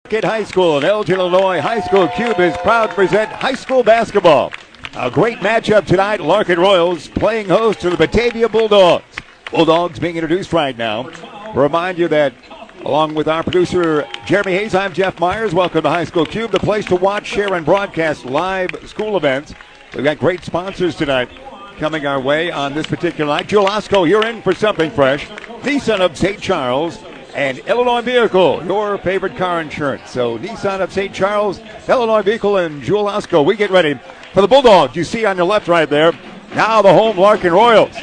At high school in Elgin, Illinois, High School Cube is proud to present high school basketball. A great matchup tonight. Larkin Royals playing host to the Batavia Bulldogs. Bulldogs being introduced right now. Remind you that along with our producer Jeremy Hayes, I'm Jeff Myers. Welcome to High School Cube, the place to watch, share, and broadcast live school events. We've got great sponsors tonight coming our way on this particular night. Joel Osco, you're in for something fresh. Nissan of St. Charles and Illinois Vehicle, your favorite car insurance. So Nissan of St. Charles, Illinois Vehicle, and Joel Osco. We get ready for the Bulldogs. You see on your left right there, now the home Larkin Royals.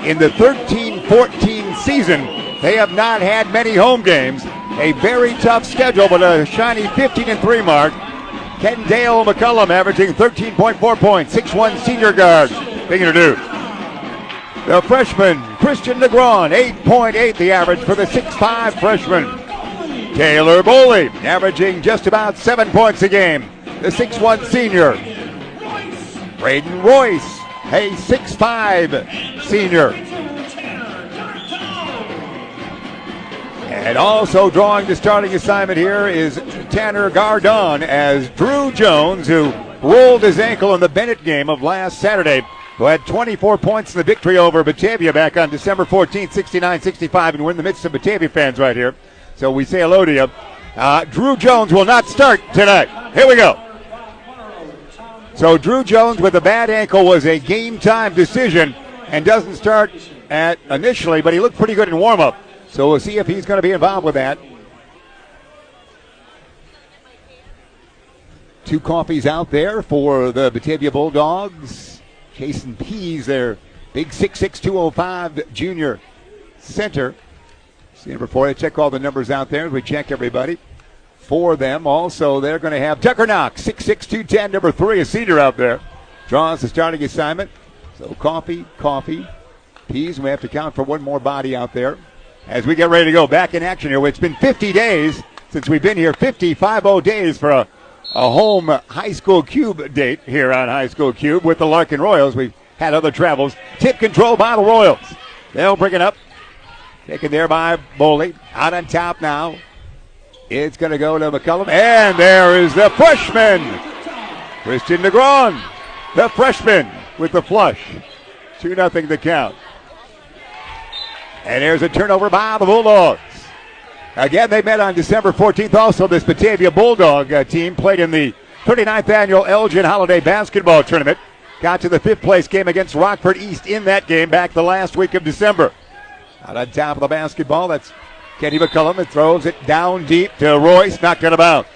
In the 13-14 season, they have not had many home games. A very tough schedule, but a shiny 15-3 mark. Kendale McCullum averaging 13.4 points, 6'1 senior guard being introduced. The freshman, Christian Negron, 8.8 the average for the 6'5 freshman. Taylor Boley averaging just about 7 points a game, the 6'1 senior. Braden Royce, a 6'5 senior. And also drawing the starting assignment here is Tanner Gardon as Drew Jones, who rolled his ankle in the Bennett game of last Saturday, who had 24 points in the victory over Batavia back on December 14th, 69-65. And we're in the midst of Batavia fans right here, so we say hello to you. Drew Jones will not start tonight. Here we go. So Drew Jones with a bad ankle was a game-time decision and doesn't start at initially, but he looked pretty good in warm-up. So we'll see if he's going to be involved with that. Two coffees out there for the Batavia Bulldogs. Jason Pease, their big 6'6", 205 junior center. See number 4. Check all the numbers out there as we check everybody for them. Also, they're going to have Tucker Knox, 6'6", 210, number 3, a senior out there. Draws the starting assignment. So coffee, Pease. We have to count for one more body out there as we get ready to go back in action here. It's been 50 days since we've been here, 50 days for a home High School Cube date here on High School Cube with the Larkin Royals. We've had other travels. Tip control by the Royals. They'll bring it up. Taken there by Boley. Out on top now. It's going to go to McCullum. And there is the freshman, Christian Negron. The freshman with the flush. 2-0 the count. And there's a turnover by the Bulldogs. Again, they met on December 14th. Also, this Batavia Bulldog team played in the 39th annual Elgin Holiday Basketball Tournament. Got to the 5th place game against Rockford East in that game back the last week of December. Out on top of the basketball, that's Kenny McCullum. It throws it down deep to Royce, knocked out of bounds.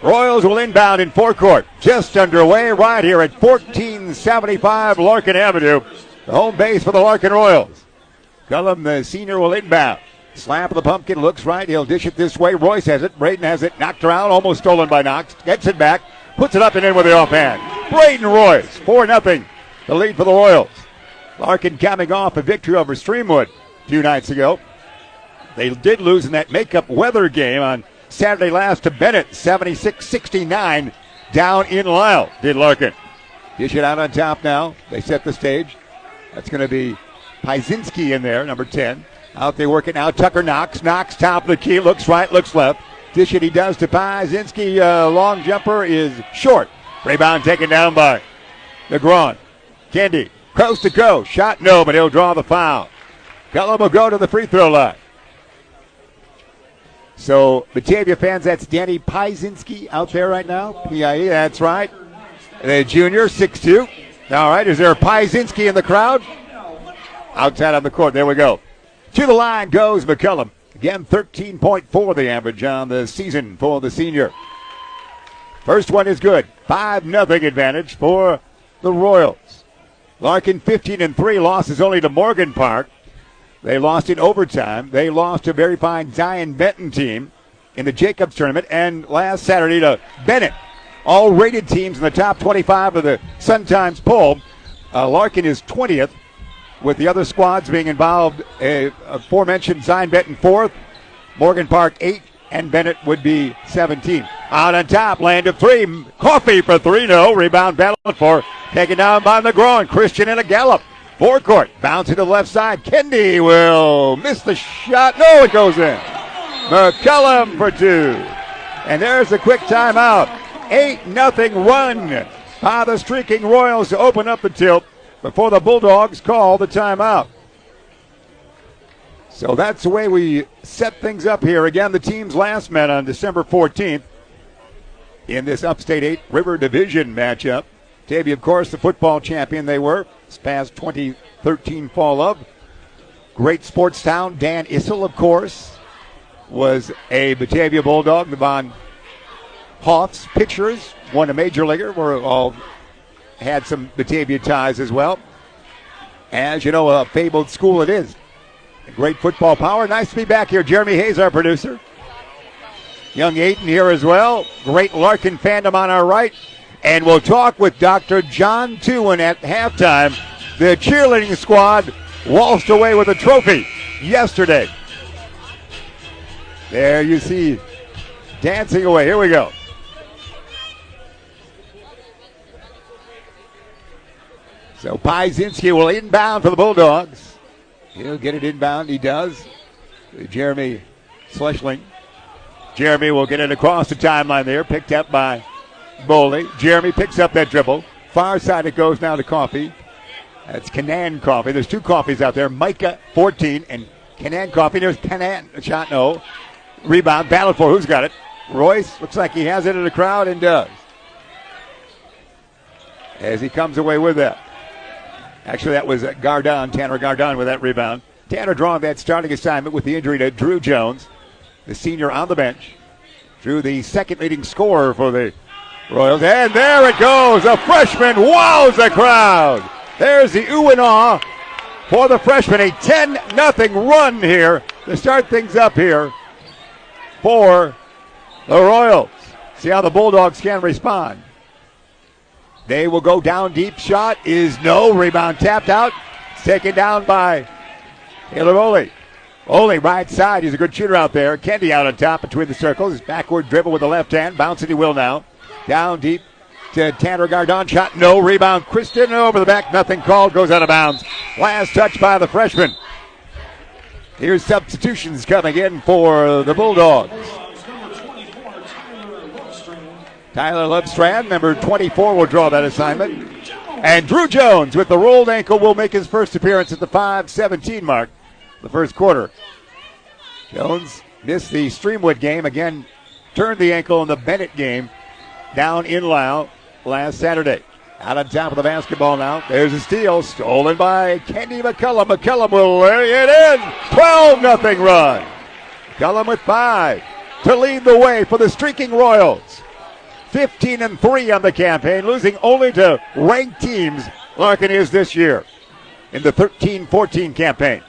Royals will inbound in forecourt. Just underway right here at 1475 Larkin Avenue. The home base for the Larkin Royals. McCullum, the senior, will inbound. Slap of the pumpkin, looks right. He'll dish it this way. Royce has it. Braden has it. Knocked around, almost stolen by Knox. Gets it back. Puts it up and in with the offhand. Braden Royce, 4-0. The lead for the Royals. Larkin coming off a victory over Streamwood a few nights ago. They did lose in that makeup weather game on Saturday last to Bennett, 76-69 down in Lisle, did Larkin. Dish it out on top now. They set the stage. That's going to be Piezinski in there, number 10. Out there working now, Tucker Knox. Knox top of the key, looks right, looks left. Dish it he does to Piezinski. Long jumper is short. Rebound taken down by Negron. Kendi, coast to coast. Shot no, but he'll draw the foul. Cullum will go to the free throw line. So, Batavia fans, that's Danny Piezinski out there right now. P-I-E, that's right. The junior, 6'2". All right, is there a Piezinski in the crowd? Outside on the court, there we go. To the line goes McCullum. Again, 13.4 the average on the season for the senior. First one is good. 5-0 advantage for the Royals. Larkin 15-3, losses only to Morgan Park. They lost in overtime. They lost to a very fine Zion Benton team in the Jacobs tournament. And last Saturday to Bennett. All rated teams in the top 25 of the Sun-Times poll. Larkin is 20th. With the other squads being involved, aforementioned Zion Benton 4th, Morgan Park 8, and Bennett would be 17. Out on top, land of 3. Coffee for 3, no. Rebound battle for, taken down by Negron. Christian in a gallop. Forecourt, bounce to the left side. Kendi will miss the shot. No, it goes in. McCullum for 2. And there's a quick timeout. 8-0 run by the streaking Royals to open up the tilt before the Bulldogs call the timeout. So that's the way we set things up here. Again, the teams last met on December 14th in this Upstate 8 River Division matchup. Batavia, of course, the football champion they were this past 2013 fall of. Great sports town. Dan Issel, of course, was a Batavia Bulldog. The Von Hoffs pitchers, won a major leaguer, were all had some Batavia ties as well. As you know, a fabled school it is. A great football power. Nice to be back here. Jeremy Hayes, our producer. Young Ayton here as well. Great Larkin fandom on our right. And we'll talk with Dr. John Tewin at halftime. The cheerleading squad waltzed away with a trophy yesterday. There you see dancing away. Here we go. So Piezinski will inbound for the Bulldogs. He'll get it inbound. He does. Jeremy Schlesling. Jeremy will get it across the timeline there. Picked up by Boley. Jeremy picks up that dribble. Far side it goes now to Coffee. That's Canan Coffee. There's 2 Coffees out there. Micah, 14, and Canan Coffee. There's Canan. Shot no. Rebound. Battle for who's got it. Royce looks like he has it in the crowd and does. As he comes away with that. Actually, that was Gardon, Tanner Gardon with that rebound. Tanner drawing that starting assignment with the injury to Drew Jones, the senior on the bench. Drew, the second leading scorer for the Royals. And there it goes. A freshman wows the crowd. There's the ooh and ah for the freshman. A 10-0 run here to start things up here for the Royals. See how the Bulldogs can respond. They will go down deep. Shot is no. Rebound tapped out. It's taken down by Taylor Oley. Oley right side. He's a good shooter out there. Kendi out on top between the circles. Backward dribble with the left hand. Bounce it he will now. Down deep to Tanner Gardon. Shot no. Rebound. Christian over the back. Nothing called. Goes out of bounds. Last touch by the freshman. Here's substitutions coming in for the Bulldogs. Tyler Lovestrand, number 24, will draw that assignment. And Drew Jones with the rolled ankle will make his first appearance at the 5:17 mark, the first quarter. Jones missed the Streamwood game. Again, turned the ankle in the Bennett game down in Lau last Saturday. Out on top of the basketball now. There's a steal stolen by Kendi McCullum. McCullum will lay it in. 12-0 run. McCullum with 5 to lead the way for the streaking Royals. 15-3 on the campaign, losing only to ranked teams. Larkin is this year in the 13-14 campaign.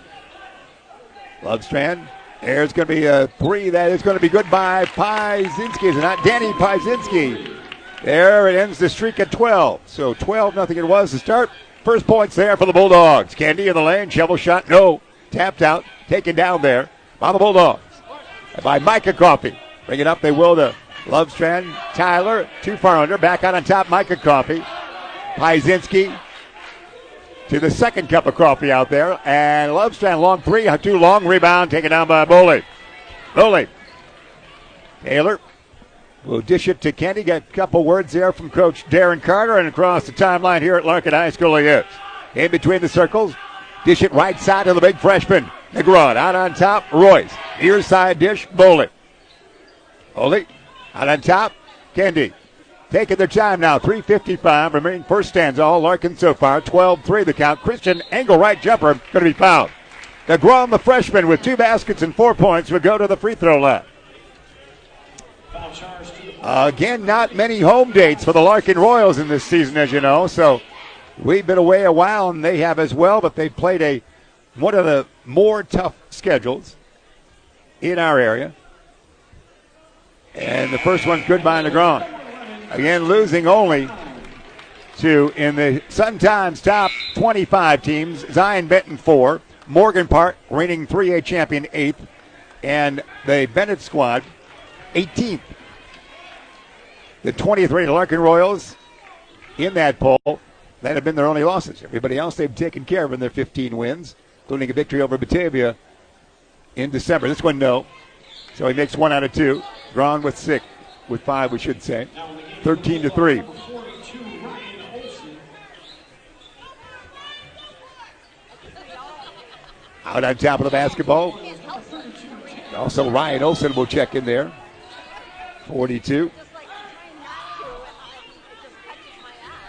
Lovestrand, there's going to be a 3 that is going to be good by Piezinski. Is it not? Danny Piezinski. There it ends the streak at 12. So 12-0 it was to start. First points there for the Bulldogs. Kendi in the lane, shovel shot, no. Tapped out, taken down there by the Bulldogs. By Micah Coffey. Bring it up, they will to Lovestrand, Tyler, too far under. Back out on top, Micah Coffey. Piezinski to the second cup of coffee out there. And Lovestrand, long 3, too long. Rebound taken down by Boley. Taylor will dish it to Kendi. Got a couple words there from Coach Darren Carter. And across the timeline here at Larkin High School he is. In between the circles. Dish it right side to the big freshman. Negron out on top. Royce. Near side dish. Boley. Out on top, Kendi. Taking their time now, 3:55 remaining first stanza. All Larkin so far, 12-3 the count. Christian angle right jumper going to be fouled. Negron, the freshman, with 2 baskets and 4 points, would go to the free throw line. Again, not many home dates for the Larkin Royals in this season, as you know. So we've been away a while, and they have as well, but they've played one of the more tough schedules in our area. And the first one's good by Negron. Again, losing only to, in the Sun Times top 25 teams, Zion Benton 4, Morgan Park, reigning 3A champion 8th, and the Bennett squad 18th. The 20th rated Larkin Royals in that poll, that have been their only losses. Everybody else they've taken care of in their 15 wins, including a victory over Batavia in December. This one, no. So he makes 1 out of 2. Negron with 5, we should say. 13-3. Out on top of the basketball. Also, Ryan Olsen will check in there. 42.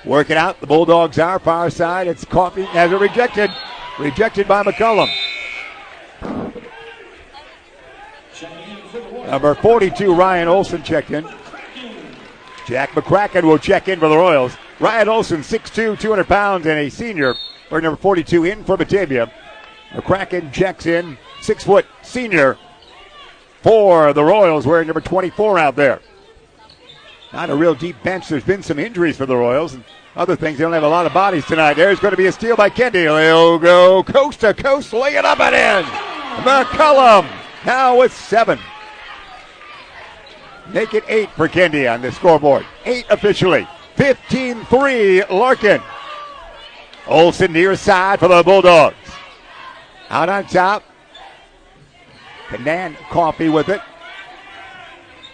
Working out. The Bulldogs are far side. It's Coffee as a rejected. Rejected by McCullum. Number 42, Ryan Olsen checked in. Jack McCracken will check in for the Royals. Ryan Olsen, 6'2", 200 pounds, and a senior. Or number 42 in for Batavia. McCracken checks in, 6-foot senior for the Royals, wearing number 24 out there. Not a real deep bench. There's been some injuries for the Royals and other things. They don't have a lot of bodies tonight. There's going to be a steal by Kendi. They'll go coast to coast, lay it up and in. McCullum now with 7. Make it 8 for Kendi on the scoreboard. 8 officially. 15-3 Larkin. Olsen near side for the Bulldogs. Out on top. Canan Coffee with it.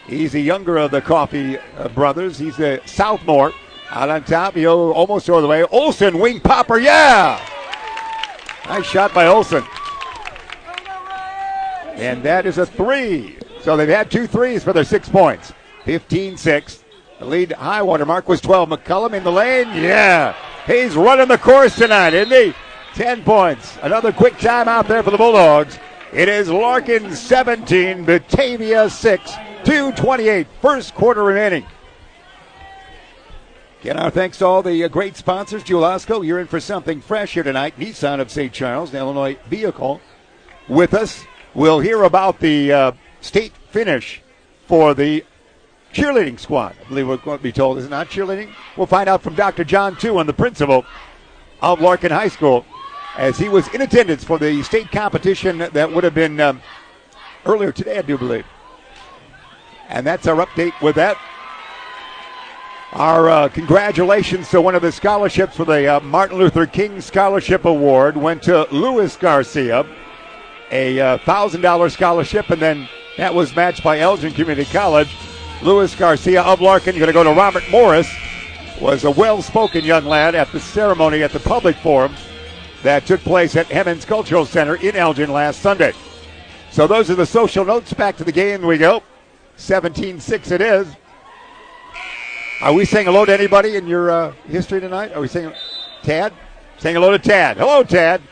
He's the younger of the Coffee brothers. He's the sophomore. Out on top, he'll almost throw the way. Olsen, wing popper, yeah! Nice shot by Olsen. And that is a 3. So they've had 2 threes for their 6 points. 15-6. The lead high water mark was 12. McCullum in the lane, yeah! He's running the course tonight, isn't he? 10 points. Another quick time out there for the Bulldogs. It is Larkin 17, Batavia 6, 2:28. First quarter remaining. Again, our thanks to all the great sponsors. Julasco, you're in for something fresh here tonight. Nissan of St. Charles, the Illinois vehicle. With us, we'll hear about the state finish for the cheerleading squad. I believe we're going to be told, is it not cheerleading? We'll find out from Dr. John Tuan, the principal of Larkin High School, as he was in attendance for the state competition that would have been earlier today, I do believe. And that's our update with that. Our congratulations to one of the scholarships for the Martin Luther King Scholarship Award went to Luis Garcia, a $1,000 scholarship, and then that was matched by Elgin Community College. Luis Garcia of Larkin, going to go to Robert Morris, was a well-spoken young lad at the ceremony at the public forum that took place at Hemmons Cultural Center in Elgin last Sunday. So those are the social notes. Back to the game we go. 17-6 it is. Are we saying hello to anybody in your history tonight? Are we saying Tad? Saying hello to Tad. Hello, Tad.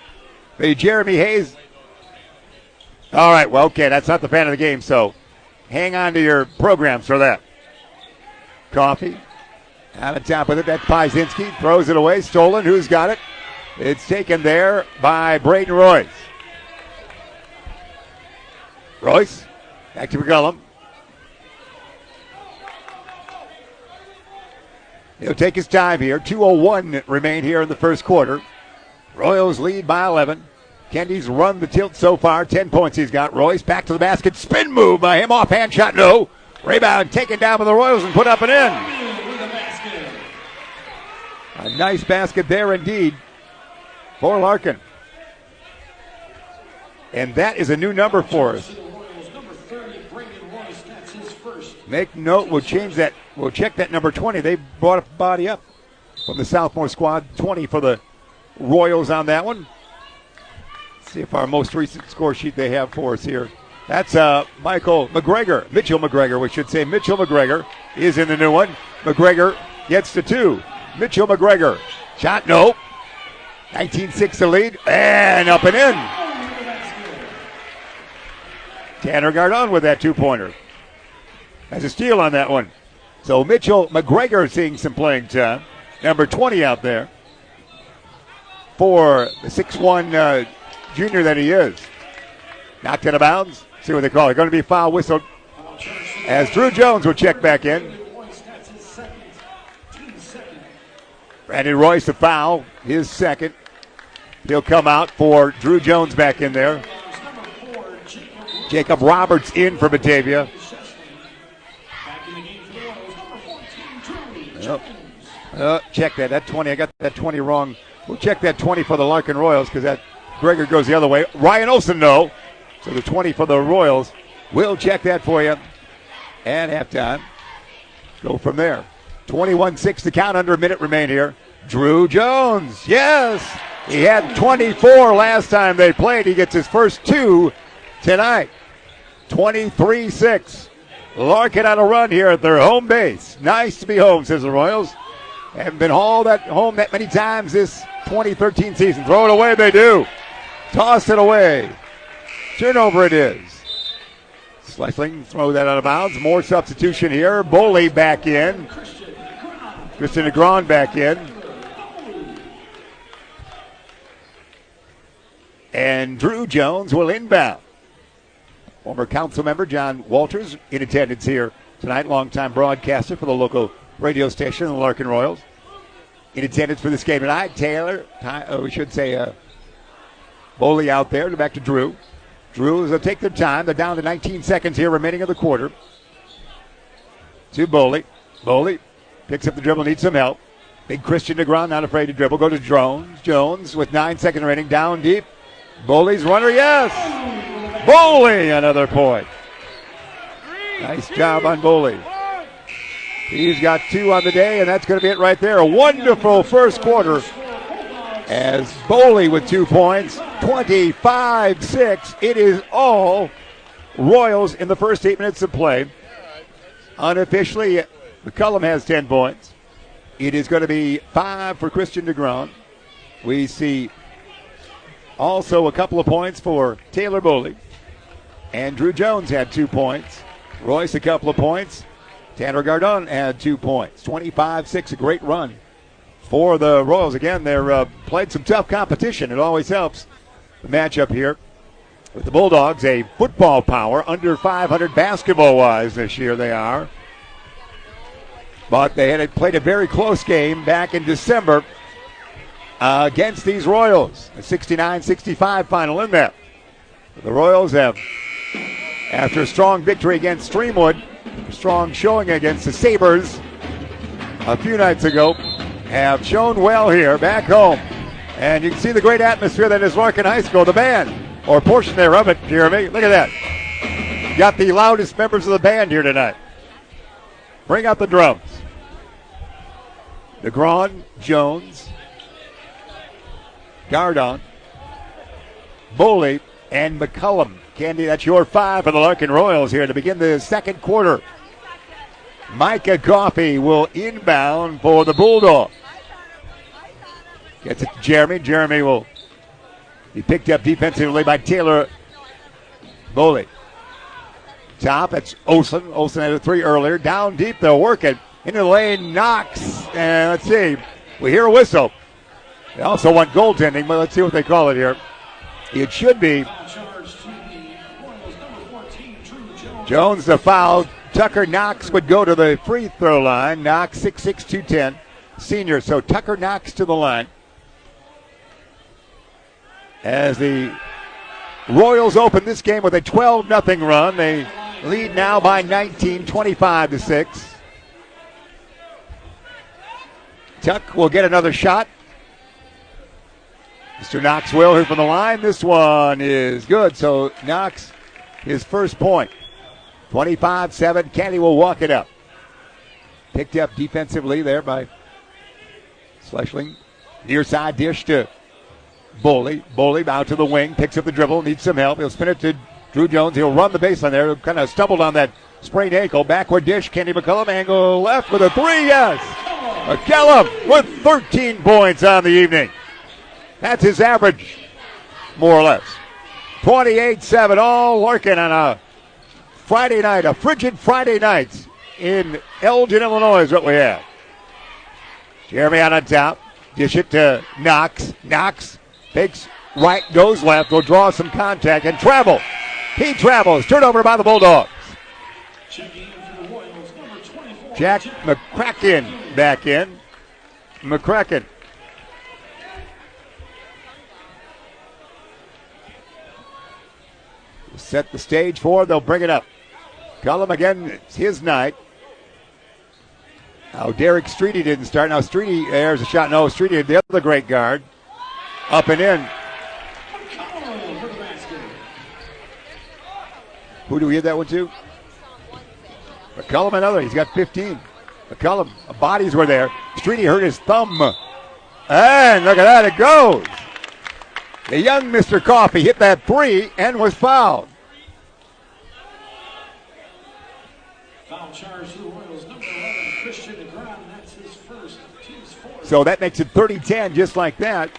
Hey, Jeremy Hayes. All right, well, okay, that's not the fan of the game, so hang on to your programs for that. Coffee. Out on top with it, that's Piesinski. Throws it away, stolen. Who's got it? It's taken there by Braden Royce. Royce, back to McCullum. He'll take his time here. 2:01 remain here in the first quarter. Royals lead by 11. Kendi's run the tilt so far. 10 points he's got. Royce back to the basket. Spin move by him. Offhand shot, no. Rebound taken down by the Royals and put up and in. A nice basket there indeed for Larkin. And that is a new number for us. Make note, we'll change that. We'll check that number 20. They brought a body up from the sophomore squad. 20 for the Royals on that one. Let's see if our most recent score sheet they have for us here. That's Mitchell McGregor, we should say. Mitchell McGregor is in the new one. McGregor gets to 2. Mitchell McGregor. Shot, no. 19-6 the lead. And up and in. Tanner Gardon with that 2-pointer. Has a steal on that one. So Mitchell McGregor seeing some playing time. Number 20 out there for the 6'1" junior that he is. Knocked out of bounds. See what they call it. Going to be foul whistled as Drew Jones will check back in. Brandon Royce the foul. His second. He'll come out for Drew Jones back in there. Jacob Roberts in for Batavia. Check that. That 20, I got that 20 wrong. We'll check that 20 for the Larkin Royals because that Gregor goes the other way. Ryan Olsen, no. So the 20 for the Royals We'll check that for you at halftime. Go from there. 21-6 to count, under a minute remain here. Drew Jones, yes! He had 24 last time they played. He gets his first 2 tonight. 23-6. Larkin on a run here at their home base. Nice to be home, says the Royals. Haven't been home that many times this 2013 season. Throw it away, they do. Toss it away. Turnover it is. Schlesling throw that out of bounds. More substitution here. Boley back in. Christian Negron back in. And Drew Jones will inbound. Former council member John Walters in attendance here tonight. Longtime broadcaster for the local radio station, the Larkin Royals. In attendance for this game tonight. Boley out there. Back to Drew. Drew is going to take their time. They're down to 19 seconds here remaining of the quarter. To Boley. Boley picks up the dribble, needs some help. Big Christian Negron, not afraid to dribble. Go to Jones. Jones with 9 seconds remaining, down deep. Boley's runner, yes! Boley, another point. Nice job on Boley. He's got 2 on the day, and that's going to be it right there. A wonderful first quarter as Boley with 2 points. 25-6. It is all Royals in the first 8 minutes of play. Unofficially, McCullum has 10 points. It is going to be 5 for Christian Negron. We see also a couple of points for Taylor Boley. Andrew Jones had 2 points. Royce a couple of points. Tanner Gardon had 2 points. 25-6, a great run for the Royals. Again, they're played some tough competition. It always helps. The matchup here with the Bulldogs, a football power, under 500 basketball-wise this year they are. But they had played a very close game back in December against these Royals. A 69-65 final in that. The Royals have, after a strong victory against Streamwood, a strong showing against the Sabres a few nights ago, have shown well here back home. And you can see the great atmosphere that is Larkin High School. The band, or a portion there of it, Jeremy. Look at that. Got the loudest members of the band here tonight. Bring out the drums. Negron, Jones, Gardon, Boley, and McCullum. Candy, that's your 5 for the Larkin Royals here to begin the second quarter. Micah Coffey will inbound for the Bulldogs. Gets it to Jeremy. Jeremy will be picked up defensively by Taylor Boley. Top, that's Olsen. Olsen had a 3 earlier. Down deep, they'll work it. Into the lane, Knox. And let's see. We hear a whistle. They also want goaltending, but let's see what they call it here. It should be Jones the foul. Tucker Knox would go to the free throw line. Knox, 6'6", 210, senior. So Tucker Knox to the line. As the Royals open this game with a 12-0 run. They lead now by 19, 25-6. Tuck will get another shot. Mr. Knox will, here from the line. This one is good. So Knox, his first point. 25-7. Candy will walk it up. Picked up defensively there by Schlesling. Near side dish to Boley. Boley out to the wing. Picks up the dribble. Needs some help. He'll spin it to Drew Jones. He'll run the baseline there. Kind of stumbled on that sprained ankle. Backward dish. Candy McCullum. Angle left with a 3. Yes. McCullum with 13 points on the evening. That's his average, more or less. 28-7. All Larkin on a Friday night, a frigid Friday night in Elgin, Illinois is what we have. Jeremy out on top. Dish it to Knox. Knox takes right, goes left, will draw some contact and travel. He travels. Turnover by the Bulldogs. Jack McCracken back in. McCracken. Set the stage for, they'll bring it up. Cullum again, it's his night. Now Derek Streety didn't start. Now Streety, there's a shot. No, Streety, the other great guard. Up and in. Who do we give that one to? McCullum, another. He's got 15. McCullum, bodies were there. Streety hurt his thumb. And look at that, it goes. The young Mr. Coffey hit that three and was fouled. Foul charge to the Royals, number 11, Christian Negron. That's his first, team's fourth. So that makes it 30-10 just like that.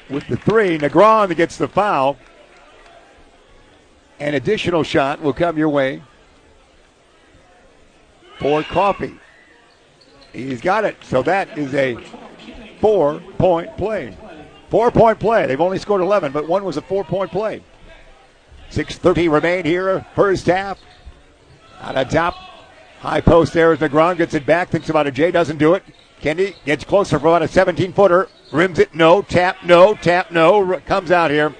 With the three, Negron gets the foul. An additional shot will come your way for Coffey. He's got it. So that is a 4-point play. 4-point play. They've only scored 11, but one was a 4-point play. 6:30 remain here, first half. Out on top, high post there as Negron gets it back, thinks about a J, doesn't do it. Kendi gets closer for about a 17-footer. Rims it, no, tap, no, comes out here.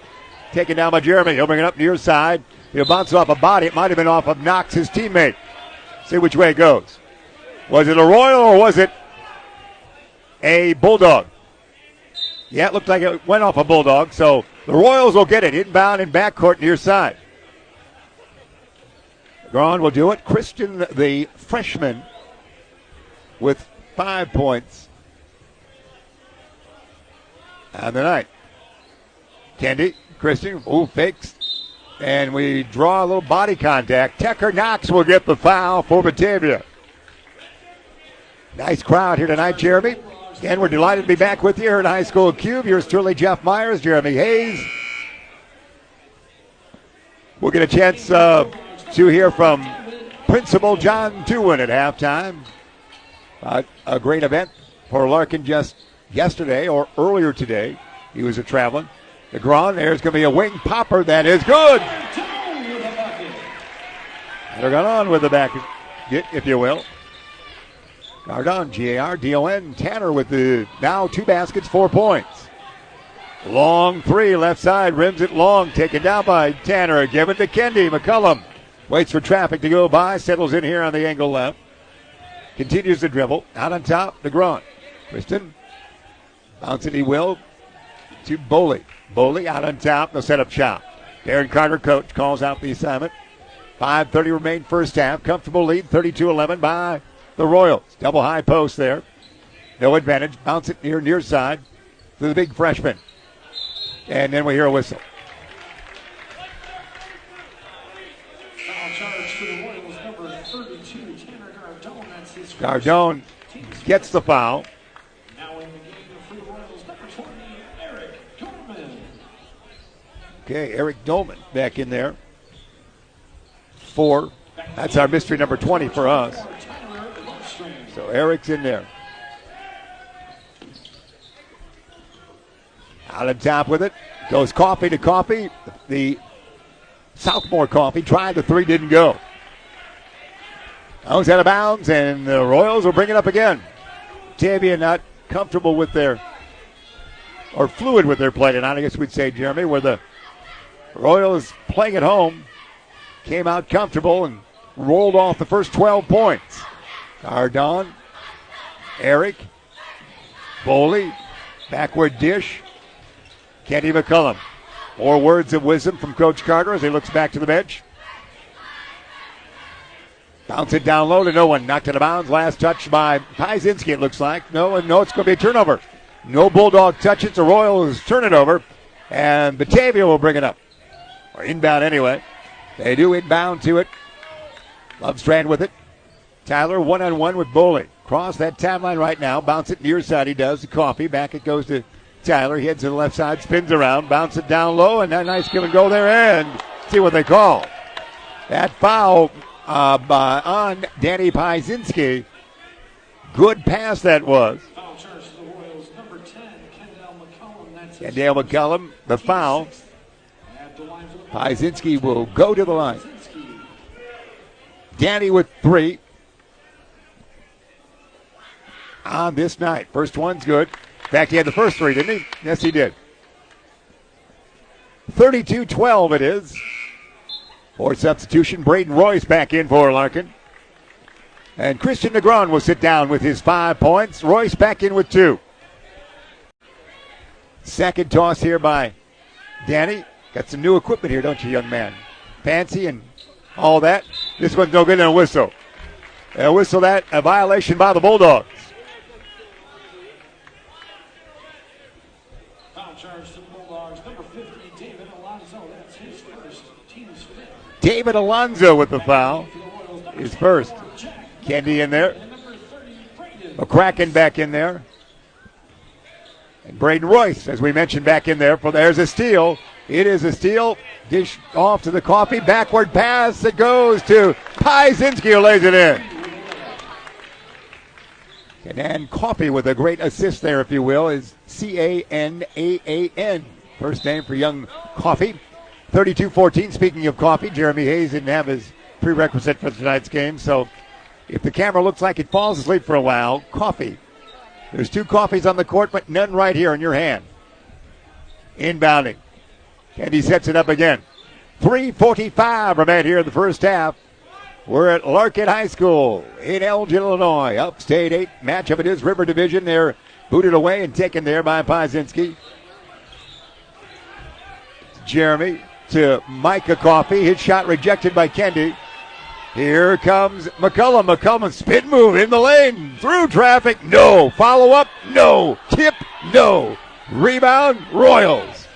Taken down by Jeremy. He'll bring it up near side. He'll bounce it off a body. It might have been off of Knox, his teammate. See which way it goes. Was it a Royal or was it a Bulldog? Yeah, it looked like it went off a Bulldog. So the Royals will get it. Inbound in backcourt near side. Negron will do it. Christian, the freshman, with 5 points on the night. Kendi, Christian, fakes. And we draw a little body contact. Tucker Knox will get the foul for Batavia. Nice crowd here tonight, Jeremy. Again, we're delighted to be back with you here at High School Cube. Yours truly, Jeff Myers, Jeremy Hayes. We'll get a chance to hear from Principal John Tewin at halftime. A great event for Larkin just yesterday or earlier today. He was traveling. Negron, there's going to be a wing popper. That is good. They're going on with the basket, if you will. Gardon, G-A-R-D-O-N. Tanner with the now 2 baskets, 4 points. Long three, left side, rims it long. Taken down by Tanner. Given to Kendi. McCullum waits for traffic to go by. Settles in here on the angle left. Continues to dribble. Out on top, Negron. Kristen. Bounce it, he will. To Boley. Boley out on top. They'll set up shop. Darren Carter, coach, calls out the assignment. 5:30 remain first half. Comfortable lead, 32-11 by the Royals. Double high post there. No advantage. Bounce it near side to the big freshman. And then we hear a whistle. Foul charge to the Royals, number 32, Tanner Gardone. That's his first. Gardone gets the foul. Now in the game for the Royals, number 20, Eric Dolman. Okay, Eric Dolman back in there. 4. That's our mystery number 20 for us. So Eric's in there. Out on top with it. Goes Coffey to Coffey. The Southmore Coffey tried the three, didn't go. Goes out of bounds, and the Royals will bring it up again. Batavia not comfortable with their, or fluid with their play tonight, I guess we'd say, Jeremy, where the Royals playing at home came out comfortable and rolled off the first 12 points. Gardon, Eric, Boley, backward dish. Kendi McCullum. More words of wisdom from Coach Carter as he looks back to the bench. Bounce it down low to no one. Knocked out of bounds. Last touch by Piezinski, it looks like. No, it's going to be a turnover. No Bulldog touch it. The Royals turn it over. And Batavia will bring it up. Or inbound anyway. They do inbound to it. Lovestrand with it. Tyler one-on-one with Boley. Cross that timeline right now. Bounce it near side. He does. The Coffey. Back it goes to Tyler. He heads to the left side. Spins around. Bounce it down low. And that nice give and go there. And see what they call. That foul on Danny Piezinski. Good pass that was. Foul charge to the Royals, number 10, Kendall McCullum. That's his Kendall McCullum, the foul. Piezinski will go to the line. Danny with 3 on this night. First one's good. In fact, he had the first 3, didn't he? Yes, he did. 32-12 it is. For substitution, Braden Royce back in for Larkin. And Christian Negron will sit down with his 5 points. Royce back in with 2. Second toss here by Danny. Got some new equipment here, don't you, young man? Fancy and all that. This one's no good and a whistle. A whistle that, a violation by the Bulldogs. Foul charge to the Bulldogs. Number 50, David Alonzo. That's his first, team's fifth. David Alonzo with the foul. His first. Kendi in there. McCracken back in there. And Braden Royce, as we mentioned, back in there. There's a steal. It is a steal. Dish off to the Coffee. Backward pass. It goes to Piezinski, who lays it in. And Coffee with a great assist there, if you will, is Canaan. First name for young Coffee. 32-14. Speaking of Coffee, Jeremy Hayes didn't have his prerequisite for tonight's game, so if the camera looks like it falls asleep for a while, Coffee. There's 2 Coffees on the court, but none right here in your hand. Inbounding. And he sets it up again. 3:45 remain here in the first half. We're at Larkin High School in Elgin, Illinois. Upstate 8 matchup. It is River Division. They're booted away and taken there by Piezinski. Jeremy to Micah Coffee. His shot rejected by Kendi. Here comes McCullum. McCullum spin move in the lane. Through traffic. No. Follow up. No. Tip. No. Rebound. Royals.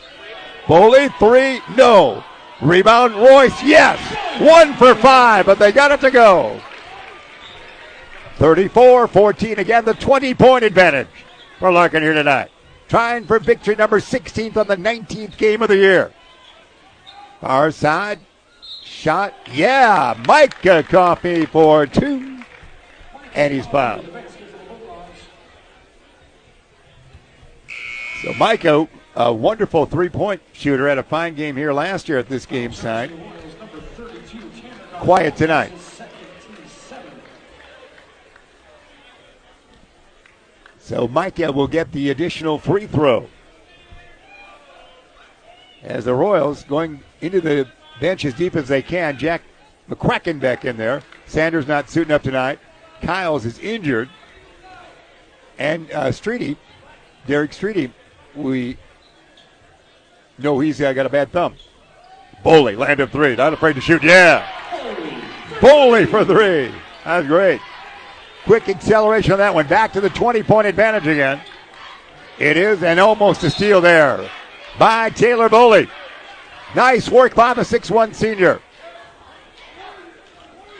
Boley. 3. No. Rebound. Royce. Yes. 1 for 5, but they got it to go. 34-14. Again, the 20-point advantage for Larkin here tonight. Trying for victory number 16th on the 19th game of the year. Far side. Shot. Yeah. Micah Coffee for 2. And he's fouled. So Micah, a wonderful three-point shooter, had a fine game here last year at this game side. Quiet tonight. So Micah will get the additional free throw. As the Royals going into the bench as deep as they can. Jack McCracken back in there. Sanders not suiting up tonight. Kyles is injured. And Streety, Derek Streety, we know he's got a bad thumb. Boley, land of 3. Not afraid to shoot. Yeah. Boley for 3. That's great. Quick acceleration on that one. Back to the 20-point advantage again. It is, and almost a steal there by Taylor Boley. Nice work by the 6'1 senior.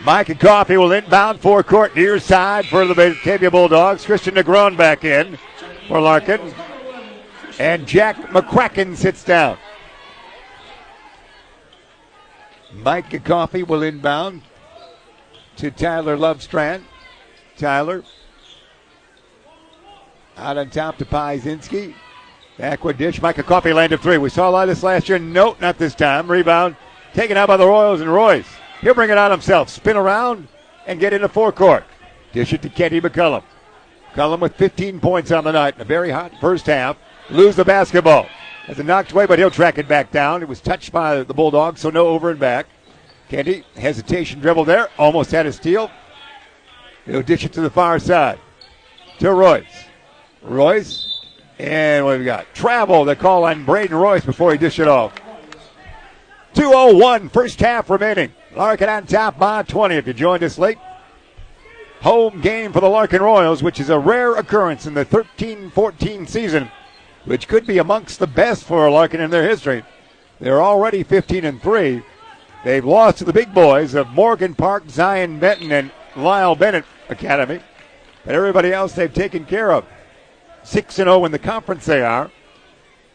Micah Coffee will inbound forecourt near side for the Batavia Bulldogs. Christian Negron back in for Larkin. And Jack McCracken sits down. Micah Coffee will inbound to Tyler Lovestrand. Tyler out on top to Piezinski. Backward dish. Micah Coffee landed 3. We saw a lot of this last year. Nope, not this time. Rebound taken out by the Royals and Royce. He'll bring it on himself. Spin around and get into forecourt. Dish it to Kenny McCullum. McCullum with 15 points on the night in a very hot first half. Lose the basketball. Has it knocked away, but he'll track it back down. It was touched by the Bulldogs, so no over and back. Kenny, hesitation dribble there. Almost had a steal. He'll dish it to the far side. To Royce. Royce. And what have we got? Travel, the call on Braden Royce before he dish it off. 2:01, first half remaining. Larkin on top by 20 if you joined us late. Home game for the Larkin Royals, which is a rare occurrence in the 13-14 season, which could be amongst the best for Larkin in their history. They're already 15-3. They've lost to the big boys of Morgan Park, Zion Benton, and Lyle Bennett Academy. But everybody else they've taken care of. 6-0 in the conference they are.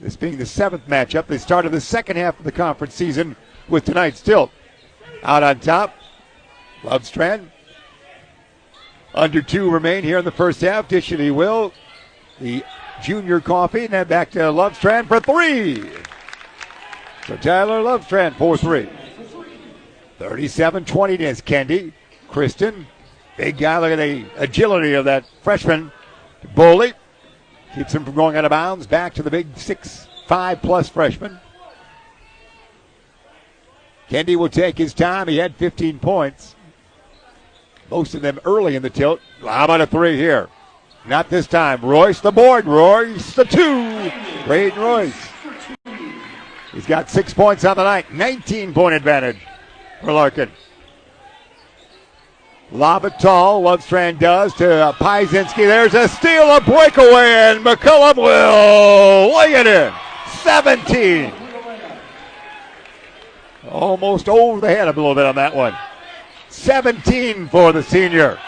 This being the 7th matchup. They started the second half of the conference season with tonight's tilt. Out on top, Lovestrand. Under 2 remain here in the first half. Dish it he will. The junior Coffee. And then back to Lovestrand for 3. So Tyler Lovestrand for 3. 37-20 is Kendi. Kristen. Big guy. Look at the agility of that freshman. Boley. Keeps him from going out of bounds. Back to the big 6'5 plus freshman. Kendi will take his time. He had 15 points. Most of them early in the tilt. How about a 3 here? Not this time. Royce the board. Royce the 2. Braden Royce. He's got 6 points on the night. 19-point advantage for Larkin. Lob it tall. Lovestrand does to Piesinski. There's a steal, a breakaway, and McCullum will lay it in. 17. Almost over the head a little bit on that one. 17 for the senior.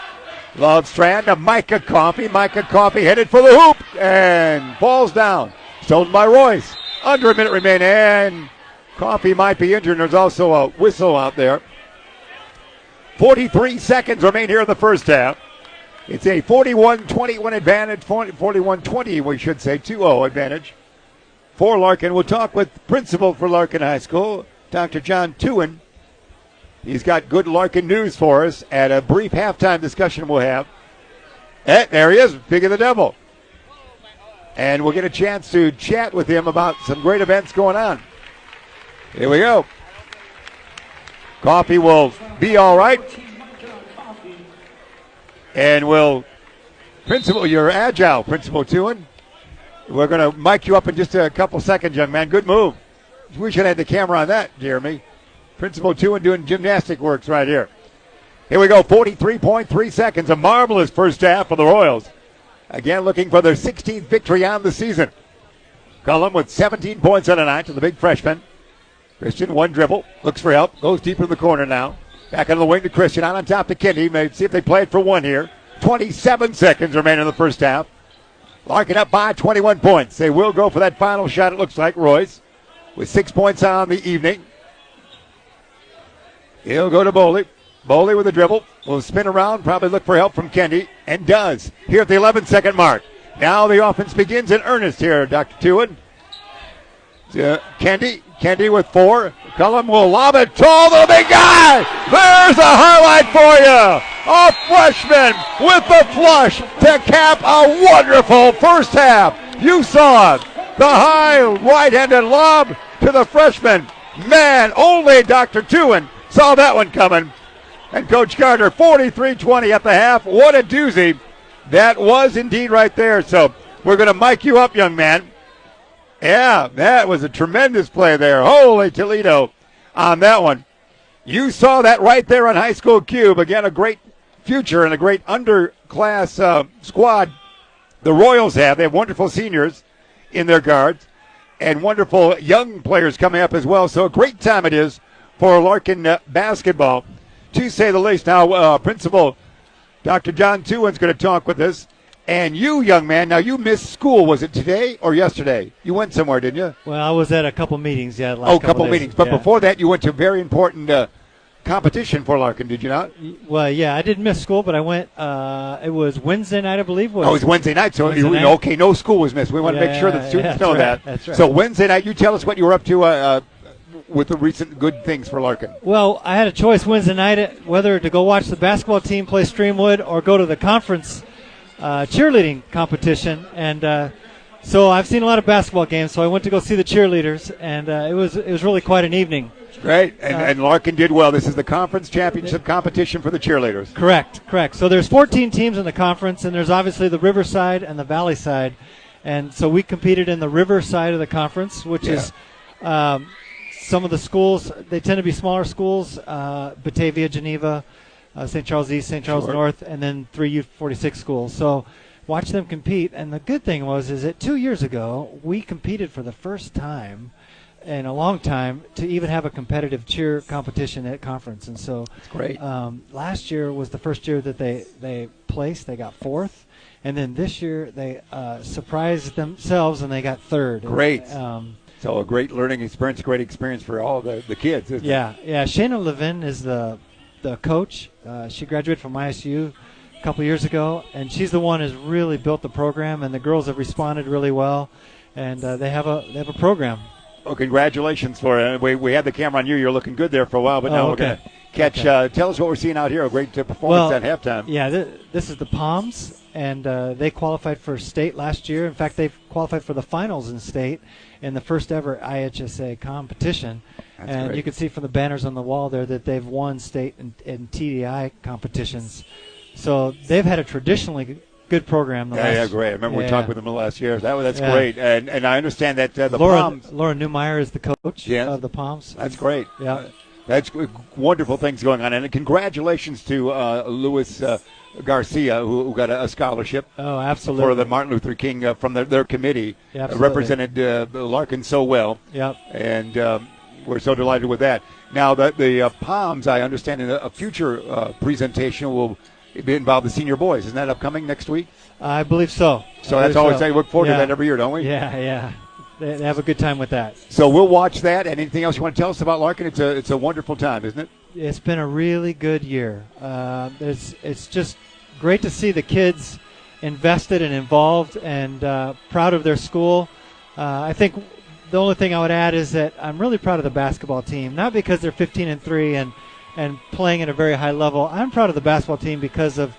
Lovestrand to Micah Coffey. Micah Coffey headed for the hoop and falls down. Stolen by Royce. Under a minute remaining, and Coffey might be injured. There's also a whistle out there. 43 seconds remain here in the first half. It's a 41-21 advantage, 41-20, we should say, 2-0 advantage for Larkin. We'll talk with principal for Larkin High School, Dr. John Tewin. He's got good Larkin news for us at a brief halftime discussion we'll have. There he is, Pig of the Devil. And we'll get a chance to chat with him about some great events going on. Here we go. Coffey will be all right. And Principal, you're agile, Principal Tewin. We're going to mic you up in just a couple seconds, young man. Good move. We should have had the camera on that, Jeremy. Principal Tewin doing gymnastic works right here. Here we go, 43.3 seconds. A marvelous first half for the Royals. Again, looking for their 16th victory on the season. Cullum with 17 points on the night to the big freshman. Christian, one dribble, looks for help, goes deep in the corner now. Back on the wing to Christian, on top to Kenny. Maybe see if they play it for one here. 27 seconds remain in the first half. Larkin up by 21 points. They will go for that final shot, it looks like. Royce with 6 points on the evening. He'll go to Boley. Boley with a dribble. Will spin around, probably look for help from Kendi, and does here at the 11-second mark. Now the offense begins in earnest here, Dr. Tewin. Kendi with 4. Cullum will lob it tall to the big guy. There's a highlight for you. A freshman with the flush to cap a wonderful first half. You saw it. The high right-handed lob to the freshman. Man, only Dr. Tewin saw that one coming. And Coach Carter, 43-20 at the half. What a doozy. That was indeed right there. So we're going to mic you up, young man. Yeah, that was a tremendous play there. Holy Toledo on that one. You saw that right there on High School Cube. Again, a great future and a great underclass squad the Royals have. They have wonderful seniors in their guards and wonderful young players coming up as well. So a great time it is for Larkin basketball, to say the least. Now, Principal Dr. John Tewin's going to talk with us. And you, young man, now you missed school. Was it today or yesterday? You went somewhere, didn't you? Well, I was at a couple meetings, yeah. A couple meetings. But before that, you went to a very important competition for Larkin, did you not? Well, yeah, I didn't miss school, but I went, it was Wednesday night, I believe. It was Wednesday night, so okay, no school was missed. We want to make sure that students know that. That's right. So Wednesday night, you tell us what you were up to with the recent good things for Larkin. Well, I had a choice Wednesday night whether to go watch the basketball team play Streamwood or go to the conference cheerleading competition, and so I've seen a lot of basketball games, so I went to go see the cheerleaders, and it was really quite an evening. Great, and Larkin did well. This is the conference championship competition for the cheerleaders. Correct. So there's 14 teams in the conference, and there's obviously the river side and the valley side, and so we competed in the river side of the conference, which is some of the schools, they tend to be smaller schools, Batavia, Geneva, St. Charles East, St. Charles North, and then 3 U46 schools. So watch them compete. And the good thing is that 2 years ago, we competed for the first time in a long time to even have a competitive cheer competition at conference. And so that's great. Last year was the first year that they placed. They got 4th. And then this year they surprised themselves and they got 3rd. Great. So a great learning experience, great experience for all the kids, isn't it? Yeah. Shayna Levin is the coach. She graduated from ISU a couple years ago, and she's the one who's really built the program, and the girls have responded really well, and they have a program. Well, congratulations for it. We had the camera on you. You're looking good there for a while, but now we're going to catch. Tell us what we're seeing out here. A great performance at halftime. Yeah, this is the Palms, and they qualified for state last year. In fact, they've qualified for the finals in state in the first ever IHSA competition. That's and great. You can see from the banners on the wall there that they've won state and TDI competitions. So they've had a traditionally good program. Great. I remember we talked with them last year. That's great. And I understand that the Laura Palms. Laura Newmeyer is the coach of the Palms. That's great. Yeah. That's wonderful things going on. And congratulations to Luis Garcia, who got a scholarship. Oh, absolutely. For the Martin Luther King from their committee. Yeah, represented Larkin so well. Yep. And we're so delighted with that. Now, the Palms, I understand, in a future presentation will involve the senior boys. Isn't that upcoming next week? I believe so. So that's always, I look forward to that every year, don't we? Yeah. They have a good time with that. So we'll watch that. And anything else you want to tell us about Larkin? It's a wonderful time, isn't it? It's been a really good year. It's just great to see the kids invested and involved and proud of their school. I think the only thing I would add is that I'm really proud of the basketball team, not because they're 15-3 and playing at a very high level. I'm proud of the basketball team because of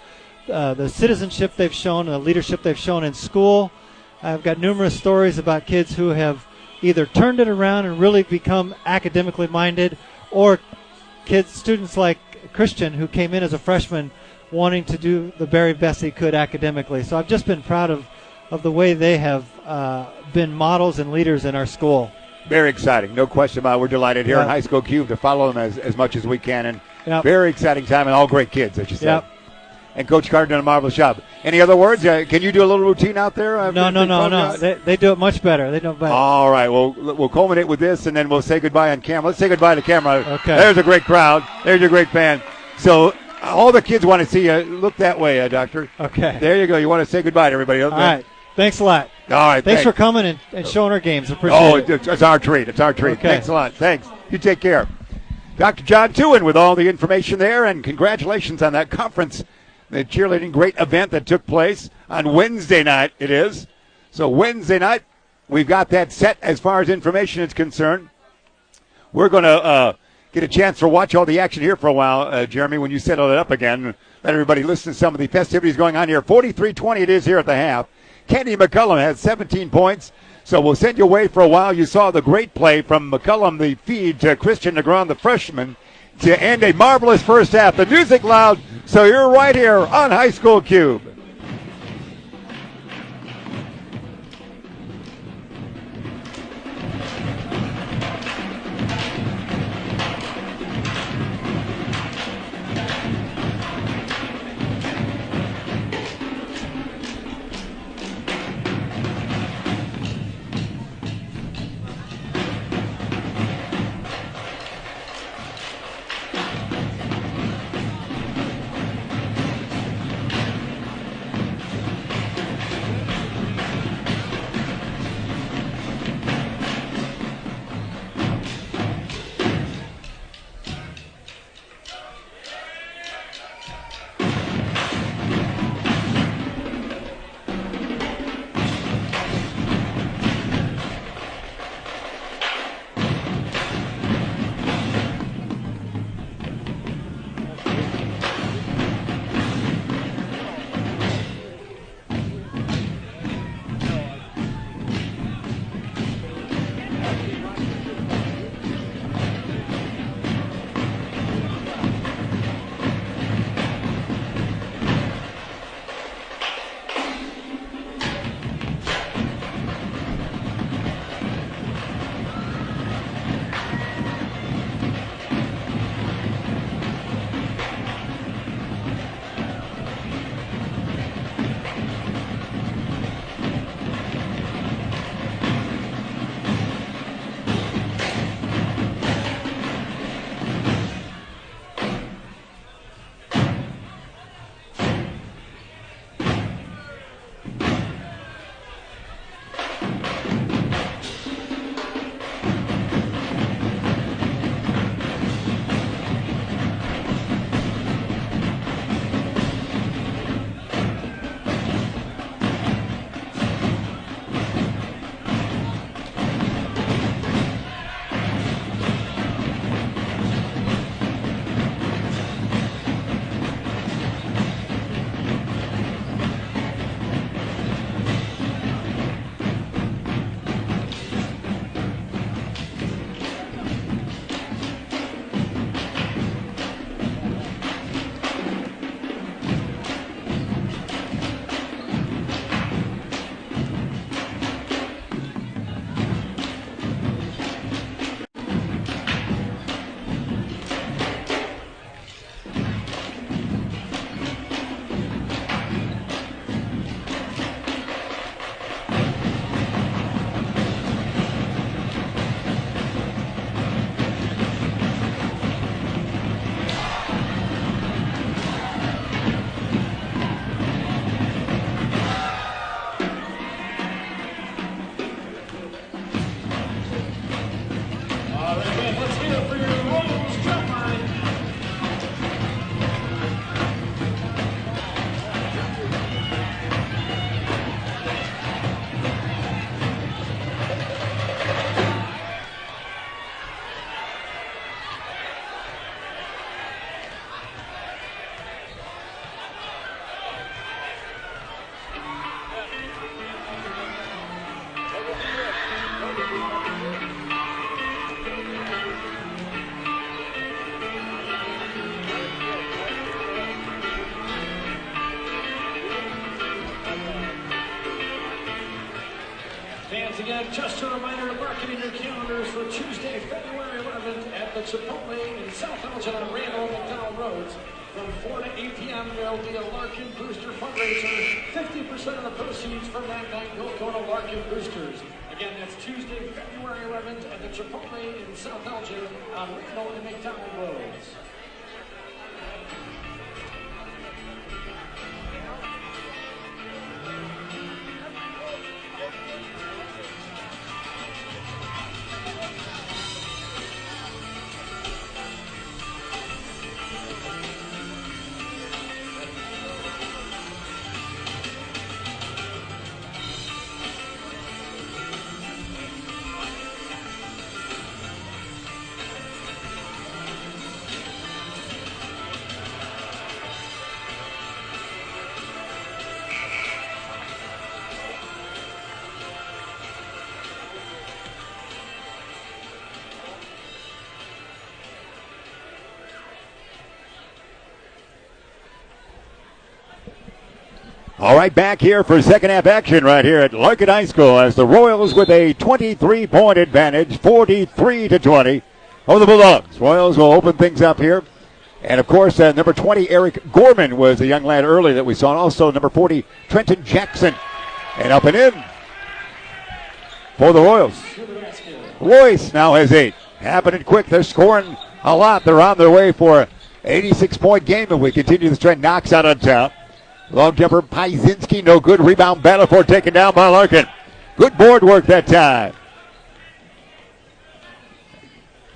the citizenship they've shown and the leadership they've shown in school. I've got numerous stories about kids who have either turned it around and really become academically minded, or students like Christian, who came in as a freshman wanting to do the very best he could academically. So I've just been proud of the way they have been models and leaders in our school. Very exciting, no question about it. We're delighted here in High School Cube to follow them as much as we can. And very exciting time, and all great kids, as you said. Yep. And Coach Carter done a marvelous job. Any other words? Can you do a little routine out there? No. They do it much better. They do it better. All right. Well, we'll culminate with this, and then we'll say goodbye on camera. Let's say goodbye to camera. Okay. There's a great crowd. There's your great band. So all the kids want to see you. Look that way, Doctor. Okay. There you go. You want to say goodbye to everybody. All right. Thanks a lot. All right. Thanks for coming and showing our games. Appreciate it. It's our treat. It's our treat. Okay. Thanks a lot. Thanks. You take care. Dr. John Tewin with all the information there, and congratulations on that conference. The cheerleading great event that took place on Wednesday night, it is. So Wednesday night, we've got that set as far as information is concerned. We're going to get a chance to watch all the action here for a while, Jeremy, when you settle it up again. Let everybody listen to some of the festivities going on here. 43-20 it is here at the half. Kenny McCullum has 17 points. So we'll send you away for a while. You saw the great play from McCullum, the feed to Christian Negron, the freshman, to end a marvelous first half. The music loud, so you're right here on High School Cube. Fans, again, just a reminder to mark it in your calendars for Tuesday, February 11th at the Chipotle in South Elgin on Randall and McDowell Roads. From 4 to 8 p.m., there will be a Larkin Booster fundraiser. 50% of the proceeds from that night will go to Larkin Boosters. Again, that's Tuesday, February 11th at the Chipotle in South Elgin on Randall and McDowell Roads. All right, back here for second half action right here at Larkin High School as the Royals with a 23-point advantage, 43-20 over the Bulldogs. Royals will open things up here. And, of course, number 20, Eric Gorman was a young lad early that we saw. And also number 40, Trenton Jackson. And up and in for the Royals. Royce now has 8. Happening quick. They're scoring a lot. They're on their way for an 86-point game if we continue this trend. Knocks out on top. Long jumper, Piezinski, no good. Rebound battle for taken down by Larkin. Good board work that time.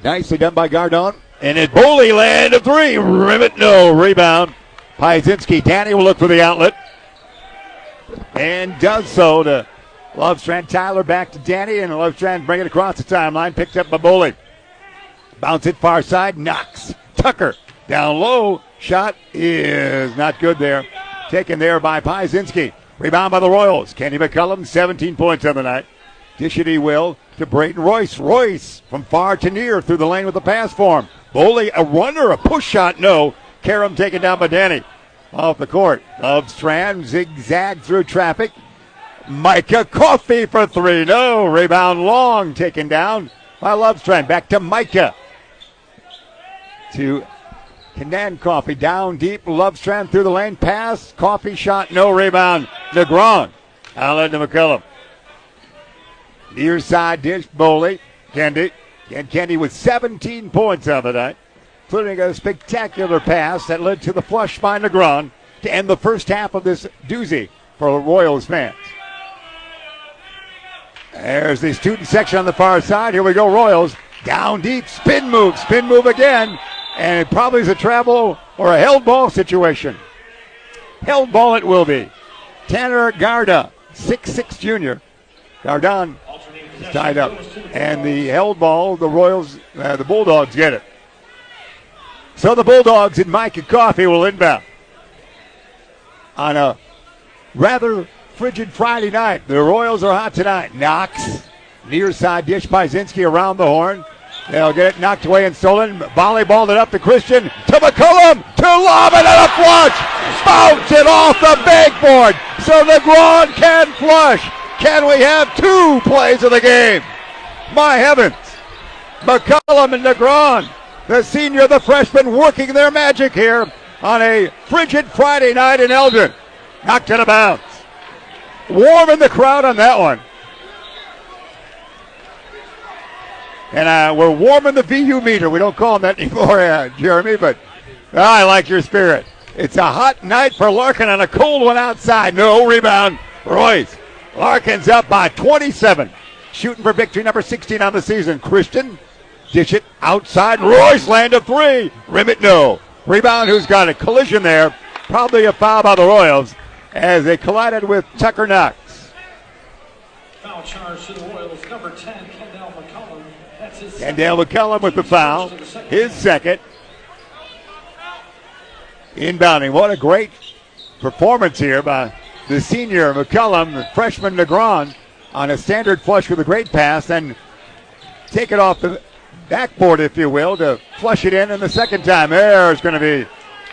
Nicely done by Gardon. And it Boley land of 3. Rivet, no. Rebound. Piezinski. Danny will look for the outlet. And does so to Lovestrand. Tyler back to Danny. And Lovestrand bring it across the timeline. Picked up by Boley. Bounce it far side. Knocks. Tucker down low. Shot is not good there. Taken there by Piezinski. Rebound by the Royals. Kenny McCullum, 17 points on the night. Dish it he will to Brayton Royce. Royce from far to near through the lane with the pass for him. Boley, a runner, a push shot, no. Karam taken down by Danny. Off the court. Lovestrand zigzag through traffic. Micah Coffey for 3, no. Rebound long taken down by Lovestrand. Back to Micah. To Canan Coffey down deep. Lovestrand through the lane. Pass. Coffey shot. No rebound. Negron. Outlet to McCullum. Near side dish. Boley. Kendi. And Kendi with 17 points on the night, including a spectacular pass that led to the flush by Negron to end the first half of this doozy for Royals fans. There's the student section on the far side. Here we go, Royals. Down deep. Spin move again. And it probably is a travel or a held ball situation. Held ball it will be. Tanner Garda, 6'6" junior. Gardon is tied up. And the held ball, the Royals, the Bulldogs get it. So the Bulldogs and Micah Coffey will inbound. On a rather frigid Friday night. The Royals are hot tonight. Knox, near side dish by Zinski around the horn. They'll get it knocked away and stolen. Volleyballed it up to Christian. To McCullum. To Lobbin and a flush. Bounce it off the backboard. So Negron can flush. Can we have 2 plays of the game? My heavens. McCullum and Negron, the senior, the freshman, working their magic here on a frigid Friday night in Elgin. Knocked it out of bounds. Warm in the crowd on that one. And we're warming the VU meter. We don't call them that anymore, Jeremy, but I like your spirit. It's a hot night for Larkin and a cold one outside. No rebound. Royce. Larkin's up by 27. Shooting for victory, number 16 on the season. Christian. Dish it outside. Royce land a 3. Rim it, no. Rebound, who's got a collision there. Probably a foul by the Royals as they collided with Tucker Knox. Foul charge to the Royals, number 10, Kendall McCullum. Kendall McCullum with the foul. His second. Inbounding. What a great performance here by the senior McCullum, the freshman Negron, on a standard flush with a great pass, and take it off the backboard, if you will, to flush it in the second time. There's going to be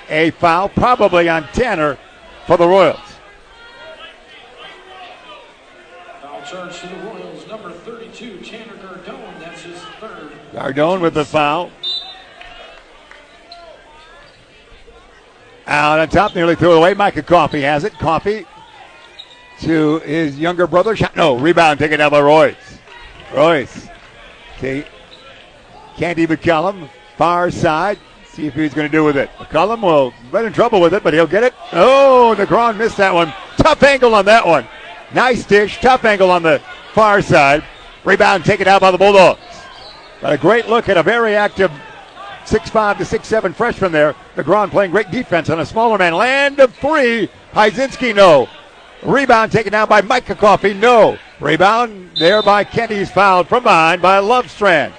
a foul, probably on Tanner for the Royals. charge to the Royals, number 32, Chandler Gardone. That's his third. Gardone with the foul. Out on top, nearly threw it away. Micah Coffey has it. Coffey to his younger brother. Shot, no, rebound taken down by Royce. Royce. See, Candy McCullum, far side. See if he's going to do with it. McCullum will get in trouble with it, but he'll get it. Oh, Negron missed that one. Tough angle on that one. Nice dish. Tough angle on the far side. Rebound taken out by the Bulldogs. But a great look at a very active 6'5" to 6'7" freshman there. Negron playing great defense on a smaller man. Land of three. Hyzinski, no. Rebound taken down by Micah Coffey, no. Rebound there by Kenny's fouled from behind by Lovestrand.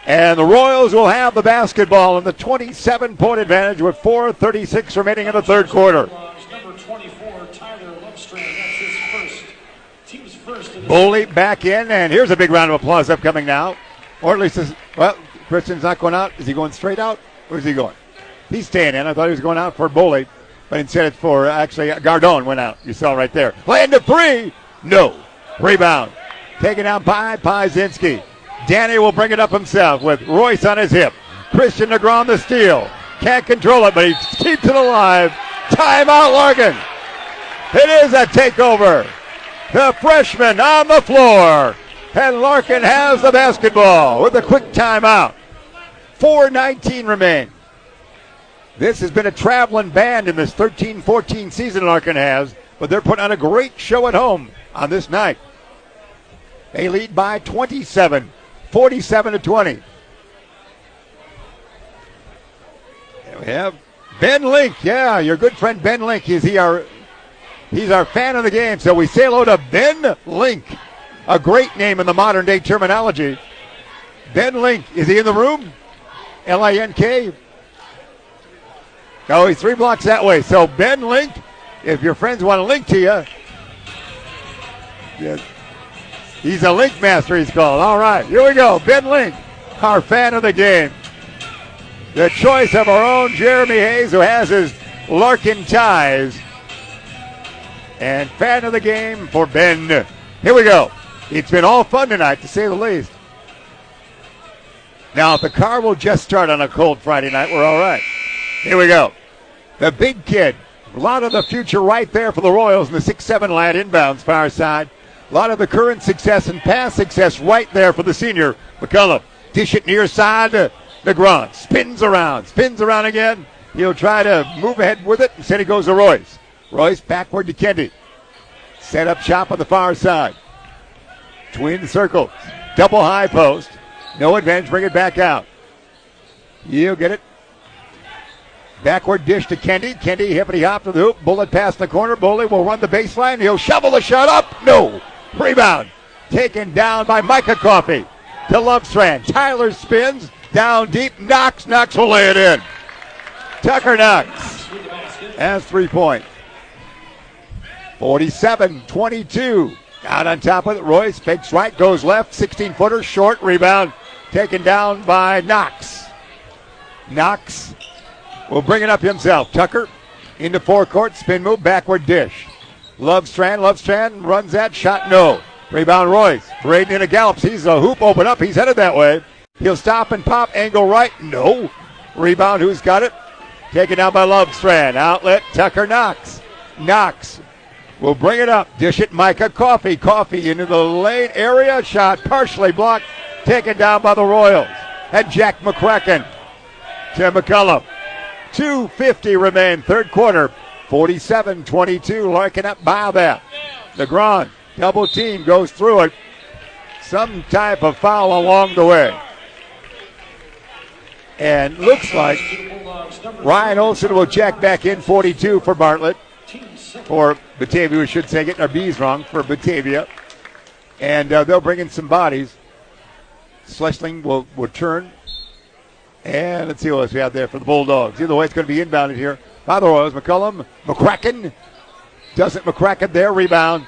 And the Royals will have the basketball in the 27-point advantage with 4:36 remaining in the third quarter. Number 24, Tyler Lovestrand. That's his first. Team's first. Boley back in, and here's a big round of applause upcoming now. Or at least, well, Christian's not going out. Is he going straight out? Where's he going? He's staying in. I thought he was going out for Boley, but instead it's for, actually, Gardone went out. You saw right there. Land of three. No. Rebound. Taken down by Pazinski. Danny will bring it up himself with Royce on his hip. Christian Negron the steal. Can't control it, but he keeps it alive. Timeout, Larkin. It is a takeover. The freshman on the floor. And Larkin has the basketball with a quick timeout. 4:19 remain. This has been a traveling band in this 13-14 season Larkin has, but they're putting on a great show at home on this night. They lead by 27, 47-20. And we have Ben Link. Yeah, your good friend Ben Link. He's our fan of the game. So we say hello to Ben Link. A great name in the modern day terminology. Ben Link. Is he in the room? L-I-N-K. Oh, he's 3 blocks that way. So Ben Link, if your friends want to link to you, yeah, he's a link master, he's called. All right, here we go. Ben Link, our fan of the game. The choice of our own Jeremy Hayes, who has his Larkin ties. And fan of the game for Ben. Here we go. It's been all fun tonight, to say the least. Now, if the car will just start on a cold Friday night, we're all right. Here we go. The big kid. A lot of the future right there for the Royals in the 6'7" lad inbounds far side. A lot of the current success and past success right there for the senior, McCullum. Dish it near side to Negron. Spins around again. He'll try to move ahead with it. Instead he goes to Royce. Royce backward to Kendi. Set up shop on the far side. Twin circles. Double high post. No advantage. Bring it back out. You'll get it. Backward dish to Kendi. Kendi hippity hop to the hoop. Bullet pass in the corner. Boley will run the baseline. He'll shovel the shot up. No. Rebound. Taken down by Micah Coffey to Lovestrand. Tyler spins. Down deep. Knox will lay it in. Tucker Knox has 3 points. 47-22. Out on top of it. Royce fakes right. Goes left. 16-footer. Short. Rebound. Taken down by Knox. Knox will bring it up himself. Tucker into forecourt. Spin move. Backward dish. Lovestrand runs that shot. No. Rebound Royce. Braden into Gallup. Sees a hoop open up. He's headed that way. He'll stop and pop. Angle right. No. Rebound. Who's got it? Taken down by Lovestrand. Outlet. Tucker Knox. Knox will bring it up. Dish it. Micah Coffey. Coffey into the lane area. Shot partially blocked. Taken down by the Royals. And Jack McCracken to McCullum. 2:50 remain. Third quarter. 47-22. Larkin up by that. Negron. Double team goes through it. Some type of foul along the way. And looks like Ryan Olson will check back in. 42 for Bartlett. For Batavia, we should say, getting our B's wrong, for Batavia. And they'll bring in some bodies. Schlesling will return. And let's see what else we have there for the Bulldogs. Either way, it's going to be inbounded here by the Royals. McCullum, McCracken. Doesn't McCracken there. Rebound.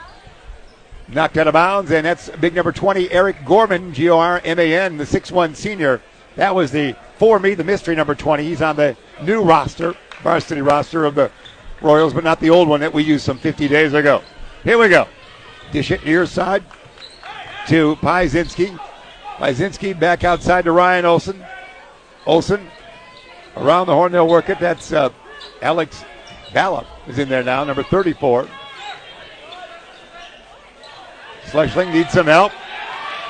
Knocked out of bounds. And that's big number 20, Eric Gorman, Gorman, the 6'1 senior. That was the mystery number 20. He's on the new roster, varsity roster of the Royals, but not the old one that we used some 50 days ago. Here we go. Dish it near side to Piezinski. Piezinski back outside to Ryan Olson. Olson around the horn, they'll work it. That's Alex Balla is in there now, number 34. Schleswig needs some help.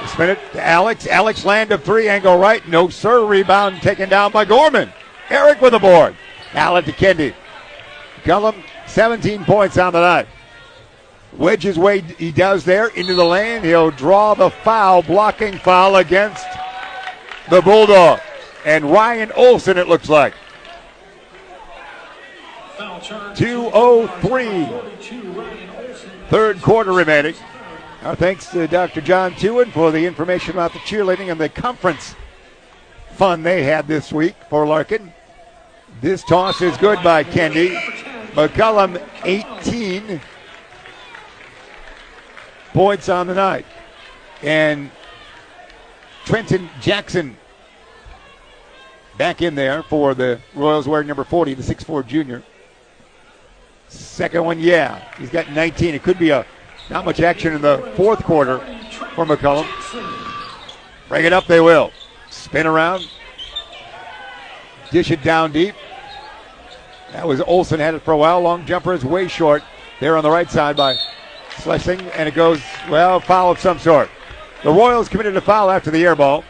Spin it to Alex. Alex land of three, angle right. No, sir. Rebound taken down by Gorman. Eric with the board. Allen to Kendi. Cullum, 17 points on the night. Wedges way he does there into the lane. He'll draw the foul, blocking foul against the Bulldog. And Ryan Olson, it looks like. 2:03. Third quarter remaining. Our thanks to Dr. John Tewin for the information about the cheerleading and the conference fun they had this week for Larkin. This toss is good by Kendi. McCullum, 18 points on the night. And Trenton Jackson back in there for the Royals wearing number 40, the 6'4 junior. Second one, yeah. He's got 19. It could be not much action in the fourth quarter for McCullum. Bring it up, they will. Spin around. Dish it down deep. That was Olson, had it for a while. Long jumper is way short there on the right side by Schleswig, and it goes, well, foul of some sort. The Royals committed a foul after the air ball.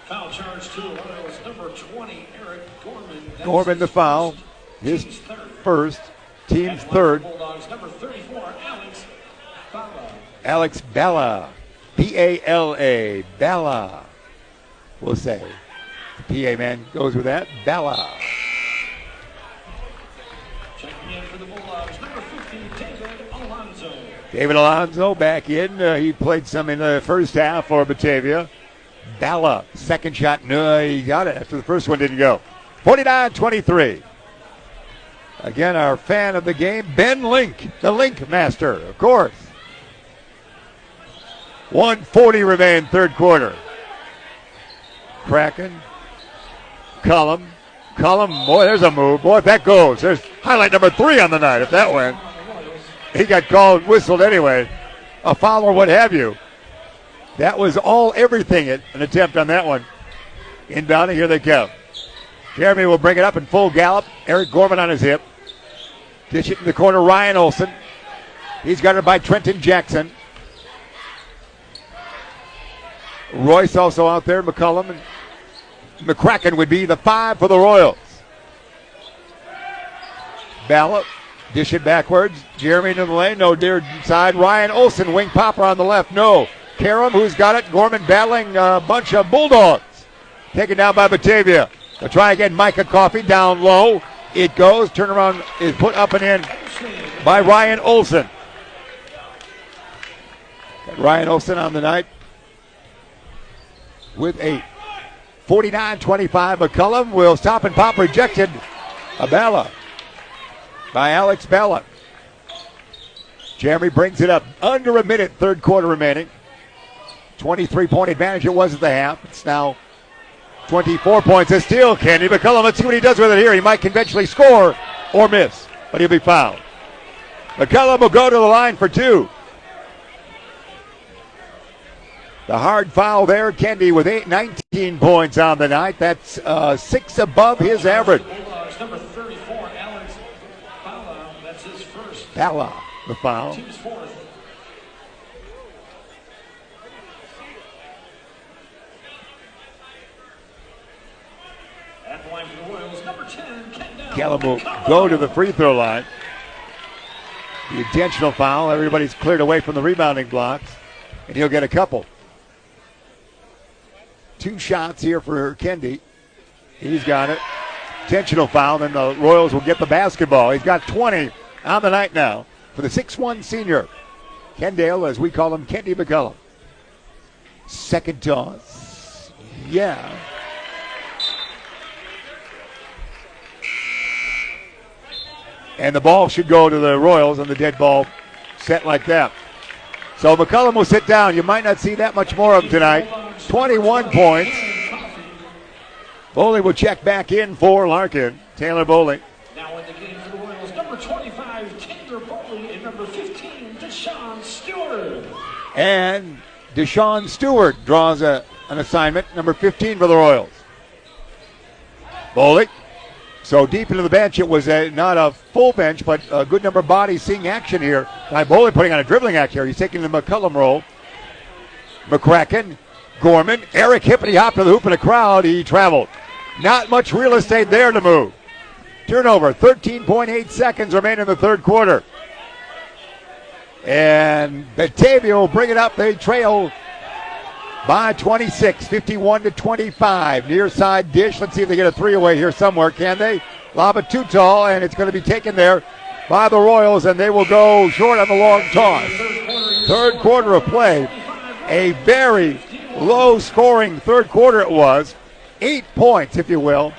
Foul charge to the Royals, number 20, Eric Gorman. Gorman the foul. His first, team's third. Bulldogs, number 34, Alex Balla. Alex Balla. P-A-L-A. Balla. We'll say. The PA man goes with that. Balla. Checking in for the Bulldogs, number 50, David Alonzo. David Alonzo back in. He played some in the first half for Batavia. Balla, second shot. No, he got it after the first one didn't go. 49-23. Again, our fan of the game, Ben Link, the Link Master, of course. 1:40 remain, third quarter. Kraken, Cullum, boy, there's a move. Boy, if that goes, there's highlight number 3 on the night, if that went. He got called, whistled anyway. A foul or what have you. That was everything, an attempt on that one. Inbound, and here they come. Jeremy will bring it up in full gallop. Eric Gorman on his hip. Dish it in the corner, Ryan Olson. He's got it by Trenton Jackson. Royce also out there, McCullum. And McCracken would be the 5 for the Royals. Ballot, dish it backwards. Jeremy into the lane, no near side. Ryan Olson, wing popper on the left, no. Karam, who's got it. Gorman battling a bunch of Bulldogs. Taken down by Batavia. They'll try again. Micah Coffey down low. It goes. Turnaround is put up and in by Ryan Olson. Got Ryan Olson on the night with 8. 49-25. McCullum will stop and pop. Rejected. A Balla by Alex Balla. Jeremy brings it up. Under a minute. Third quarter remaining. 23-point advantage it was at the half. It's now 24 points. A steal, Kendi McCullum. Let's see what he does with it here. He might conventionally score or miss, but he'll be fouled. McCullum will go to the line for 2. The hard foul there. Kendi with 19 points on the night. That's 6 above his average. Number 34, Alex Balla. That's his first. Balla, the foul. Team's fourth. At the line for the Royals, number 10, Callum will go to the free throw line. The intentional foul. Everybody's cleared away from the rebounding blocks, and he'll get a couple. 2 shots here for Kendi. He's got it. Intentional foul, then the Royals will get the basketball. He's got 20 on the night now for the 6'1 senior. Kendale, as we call him, Kendi McCullum. Second toss. Yeah. And the ball should go to the Royals on the dead ball set like that. So McCullum will sit down. You might not see that much more of him tonight. 21 points. Bowling will check back in for Larkin. Taylor Bowling. Now in the game for the Royals, number 25, Taylor Bowling. goalie and number 15, Deshaun Stewart. And Deshaun Stewart draws an assignment, number 15 for the Royals. Bolick. So deep into the bench, it was not a full bench, but a good number of bodies seeing action here. By Bolick putting on a dribbling act here. He's taking the McCullum role. McCracken, Gorman, Eric Hippity hopped to the hoop in a crowd. He traveled. Not much real estate there to move. Turnover, 13.8 seconds remain in the third quarter. And Batavia will bring it up. They trail by 26, 51-25. Near side dish. Let's see if they get a three away here somewhere. Can they? Lob it too tall, and it's going to be taken there by the Royals, and they will go short on the long toss. Third quarter of play. A very low-scoring third quarter it was. 8 points, if you will,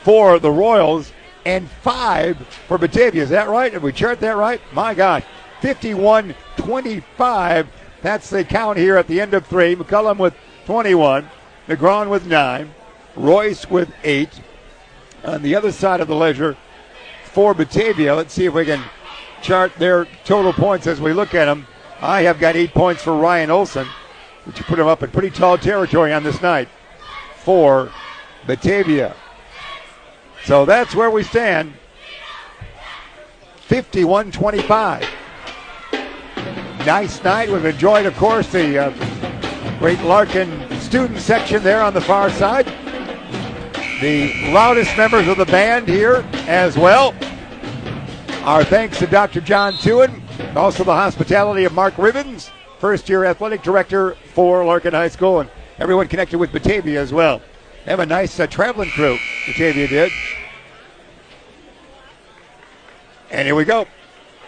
for the Royals, and 5 for Batavia. Is that right? Did we chart that right? My God. 51-25. That's the count here at the end of 3. McCullum with 21. Negron with 9. Royce with 8. On the other side of the ledger for Batavia, let's see if we can chart their total points as we look at them. I have got 8 points for Ryan Olson, which put him up in pretty tall territory on this night for Batavia. So that's where we stand. 51-25. Nice night. We've enjoyed, of course, the great Larkin student section there on the far side. The loudest members of the band here as well. Our thanks to Dr. John Tewin, also the hospitality of Mark Ribbons, first-year athletic director for Larkin High School, and everyone connected with Batavia as well. They have a nice traveling crew, Batavia did. And here we go.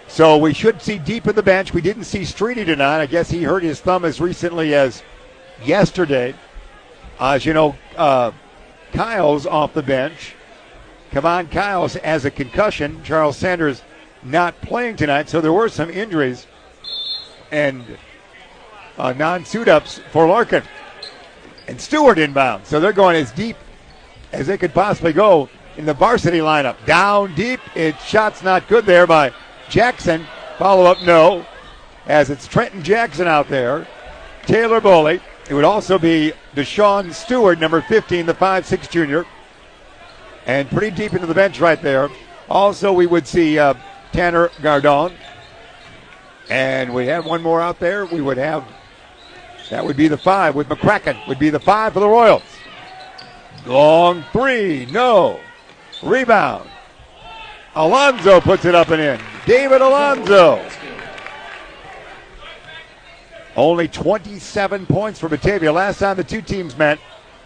So we should see deep in the bench. We didn't see Streety tonight. I guess he hurt his thumb as recently as yesterday. As you know, Kyle's off the bench. Kevon Kyle's has a concussion. Charles Sanders not playing tonight, so there were some injuries and non-suit-ups for Larkin. And Stewart inbound. So they're going as deep as they could possibly go in the varsity lineup. Down deep. It's shot's not good there by Jackson. Follow-up, no. As it's Trenton Jackson out there. Taylor Boley. It would also be Deshaun Stewart, number 15, the 5'6 junior. And pretty deep into the bench right there. Also, we would see Tanner Gardon. And we have one more out there. We would have, that would be the 5 with McCracken. Would be the 5 for the Royals. Long three, no. Rebound. Alonzo puts it up and in. David Alonzo. Only 27 points for Batavia. Last time the two teams met,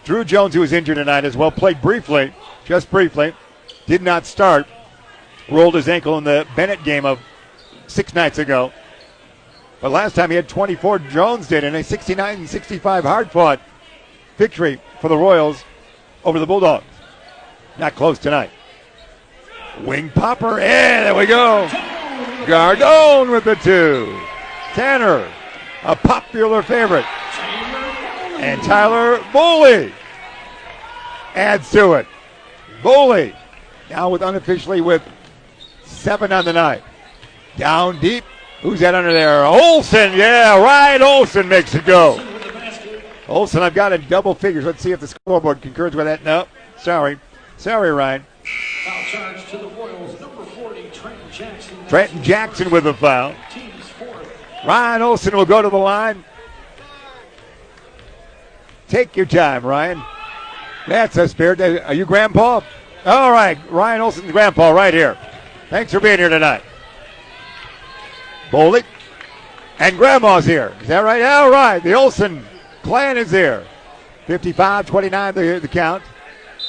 Drew Jones, who was injured tonight as well, played briefly, just briefly, did not start, rolled his ankle in the Bennett game of 6 nights ago. But last time he had 24, Jones did, in a 69-65 hard-fought victory for the Royals over the Bulldogs. Not close tonight. Wing popper, and there we go. Gardone with the 2. Tanner, a popular favorite. And Tyler Boley adds to it. Boley now with unofficially with 7 on the night. Down deep. Who's that under there? Olsen, yeah, Ryan Olsen makes it go. Olsen, I've got in double figures. Let's see if the scoreboard concurs with that. No, sorry, Ryan. Foul charge to the Royals, number 40, Trenton Jackson. Trenton Jackson with a foul. Ryan Olsen will go to the line. Take your time, Ryan. That's a spirit. Are you Grandpa? All right, Ryan Olsen's Grandpa right here. Thanks for being here tonight. Boley. And Grandma's here. Is that right? All right, the Olsen clan is here. 55-29 the count.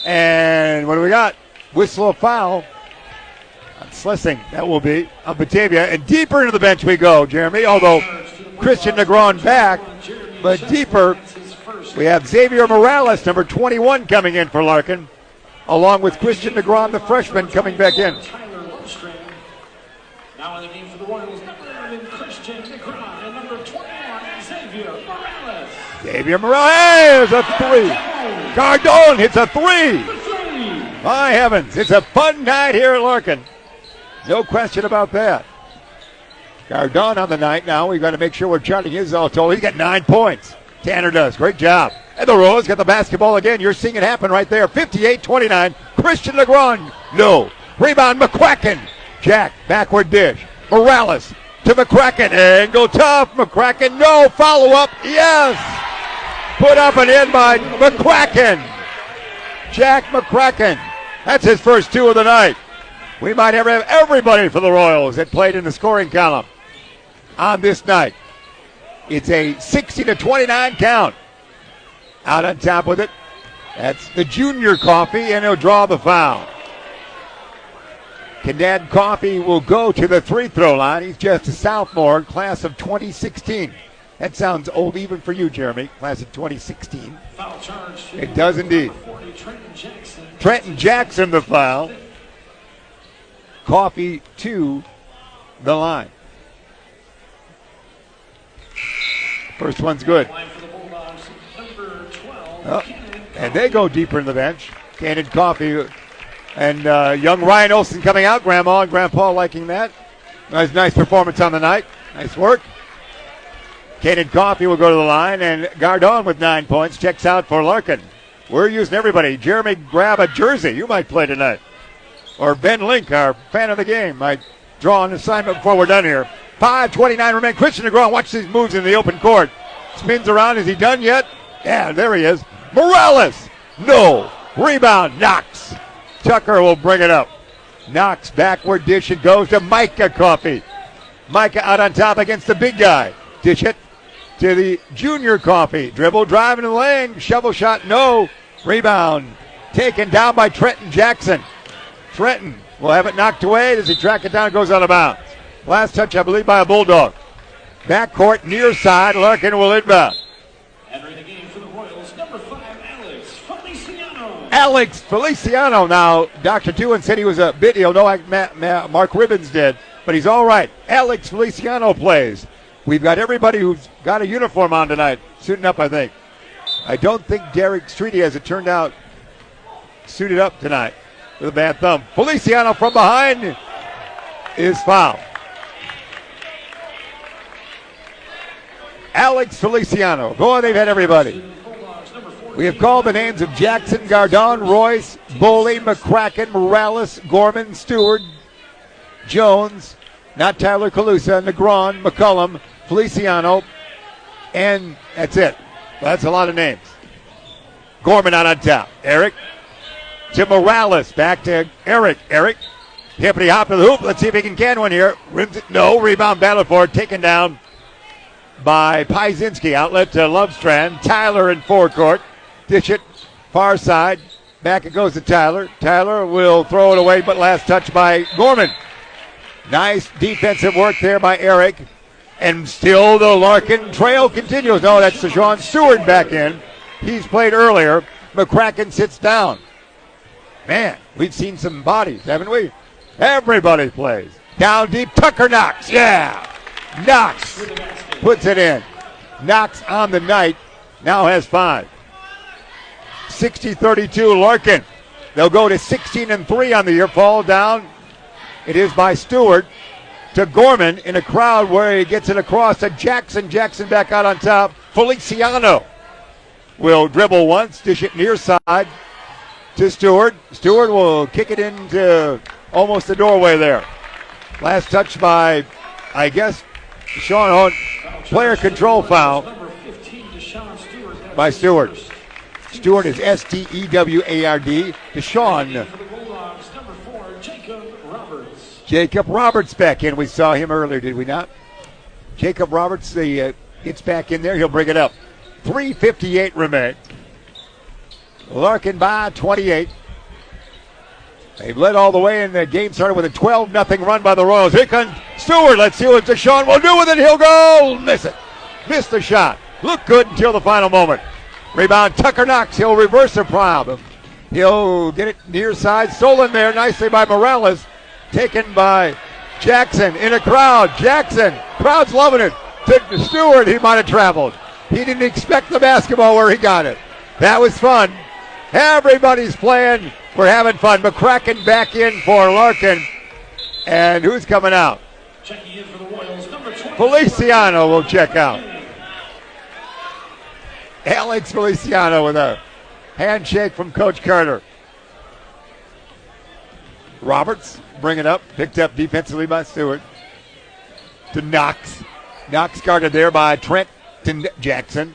And what do we got? Whistle of foul on Slessing. That will be on Batavia. And deeper into the bench we go, Jeremy. Although Christian Negron back, but deeper we have Xavier Morales, number 21, coming in for Larkin, along with Christian Negron, the freshman, coming back in. Now in the game for the Royals, number 11, Christian Negron, and number 21, Xavier Morales. Xavier Morales, there's a 3. Gardone hits a 3. My heavens, it's a fun night here at Larkin. No question about that. Gardon on the night now. We've got to make sure we're charting his all total. He's got 9 points. Tanner does. Great job. And the Royals got the basketball again. You're seeing it happen right there. 58-29. Christian Negron. No. Rebound, McCracken. Jack, backward dish. Morales to McCracken. Angle tough. McCracken, no. Follow-up. Yes. Put up and in by McCracken. Jack McCracken. That's his first 2 of the night. We might have everybody for the Royals that played in the scoring column on this night. It's a 60-29 count. Out on top with it. That's the junior Coffee, and he'll draw the foul. Cadet Coffee will go to the free throw line. He's just a sophomore, class of 2016. That sounds old even for you, Jeremy. Class of 2016. Foul charge. It does indeed. 40, Trenton Jackson. Trenton Jackson the foul. Coffee to the line. First one's good. Line for the Bulldogs, number 12. Oh, and they go deeper in the bench. Cannon Coffee and young Ryan Olsen coming out. Grandma and Grandpa liking that. Nice performance on the night. Nice work. Cannon Coffee will go to the line, and Gardon with 9 points checks out for Larkin. We're using everybody. Jeremy, grab a jersey. You might play tonight. Or Ben Link, our fan of the game, might draw an assignment before we're done here. 5:29 remain. Christian Negron, watch these moves in the open court. Spins around. Is he done yet? Yeah, there he is. Morales. No. Rebound. Knox. Tucker will bring it up. Knox backward dish. It goes to Micah Coffee. Micah out on top against the big guy. Dish it to the junior Coffee. Dribble, drive in the lane. Shovel shot. No. Rebound. Taken down by Trenton Jackson. Trenton will have it knocked away. Does he track it down? It goes out of bounds. Last touch, I believe, by a Bulldog. Backcourt, near side. Larkin will inbound. Entering the game for the Royals, number 5, Alex Feliciano. Alex Feliciano. Now, Dr. Tewin said he was a bit ill. No, Mark Ribbons did. But he's all right. Alex Feliciano plays. We've got everybody who's got a uniform on tonight. Suiting up, I think. I don't think Derek Streety, as it turned out, suited up tonight with a bad thumb. Feliciano from behind is fouled. Alex Feliciano. Go on, they've had everybody. We have called the names of Jackson, Gardon, Royce, Boley, McCracken, Morales, Gorman, Stewart, Jones, not Tyler Calusa, Negron, McCullum, Feliciano, and that's it. That's a lot of names. Gorman out on top. Eric to Morales. Back to Eric. Eric. Hippity hop to the hoop. Let's see if he can one here. Rims it. No. Rebound battle for it. Taken down by Piezinski. Outlet to Lovestrand. Tyler in forecourt. Dish it. Far side. Back it goes to Tyler. Tyler will throw it away, but last touch by Gorman. Nice defensive work there by Eric. And still the Larkin trail continues. No, that's Sean Stewart back in. He's played earlier. McCracken sits down. Man, we've seen some bodies, haven't we? Everybody plays. Down deep, Tucker Knox. Yeah. Knox puts it in. Knox on the night now has 5. 60-32 Larkin. They'll go to 16-3 on the year. Fall down. It is by Stewart to Gorman in a crowd where he gets it across to Jackson. Jackson back out on top. Feliciano will dribble once, dish it near side to Stewart. Stewart will kick it into almost the doorway there. Last touch by, I guess, Sean. Player control foul by Stewart. Stewart is Steward. Deshaun. Jacob Roberts back in. We saw him earlier, did we not? Jacob Roberts gets back in there. He'll bring it up. 3:58 remain. Larkin by 28. They've led all the way, and the game started with a 12-0 run by the Royals. Here comes Stewart. Let's see what Deshaun will do with it. He'll go. Miss it. Miss the shot. Looked good until the final moment. Rebound, Tucker Knox. He'll reverse the problem. He'll get it near side. Stolen there nicely by Morales. Taken by Jackson in a crowd. Jackson. Crowd's loving it. To Stewart, he might have traveled. He didn't expect the basketball where he got it. That was fun. Everybody's playing. We're having fun. McCracken back in for Larkin. And who's coming out? Checking in for the Royals, number 20. Feliciano will check out. Alex Feliciano with a handshake from Coach Carter. Roberts bring it up, picked up defensively by Stewart. To Knox. Knox guarded there by Trenton Jackson.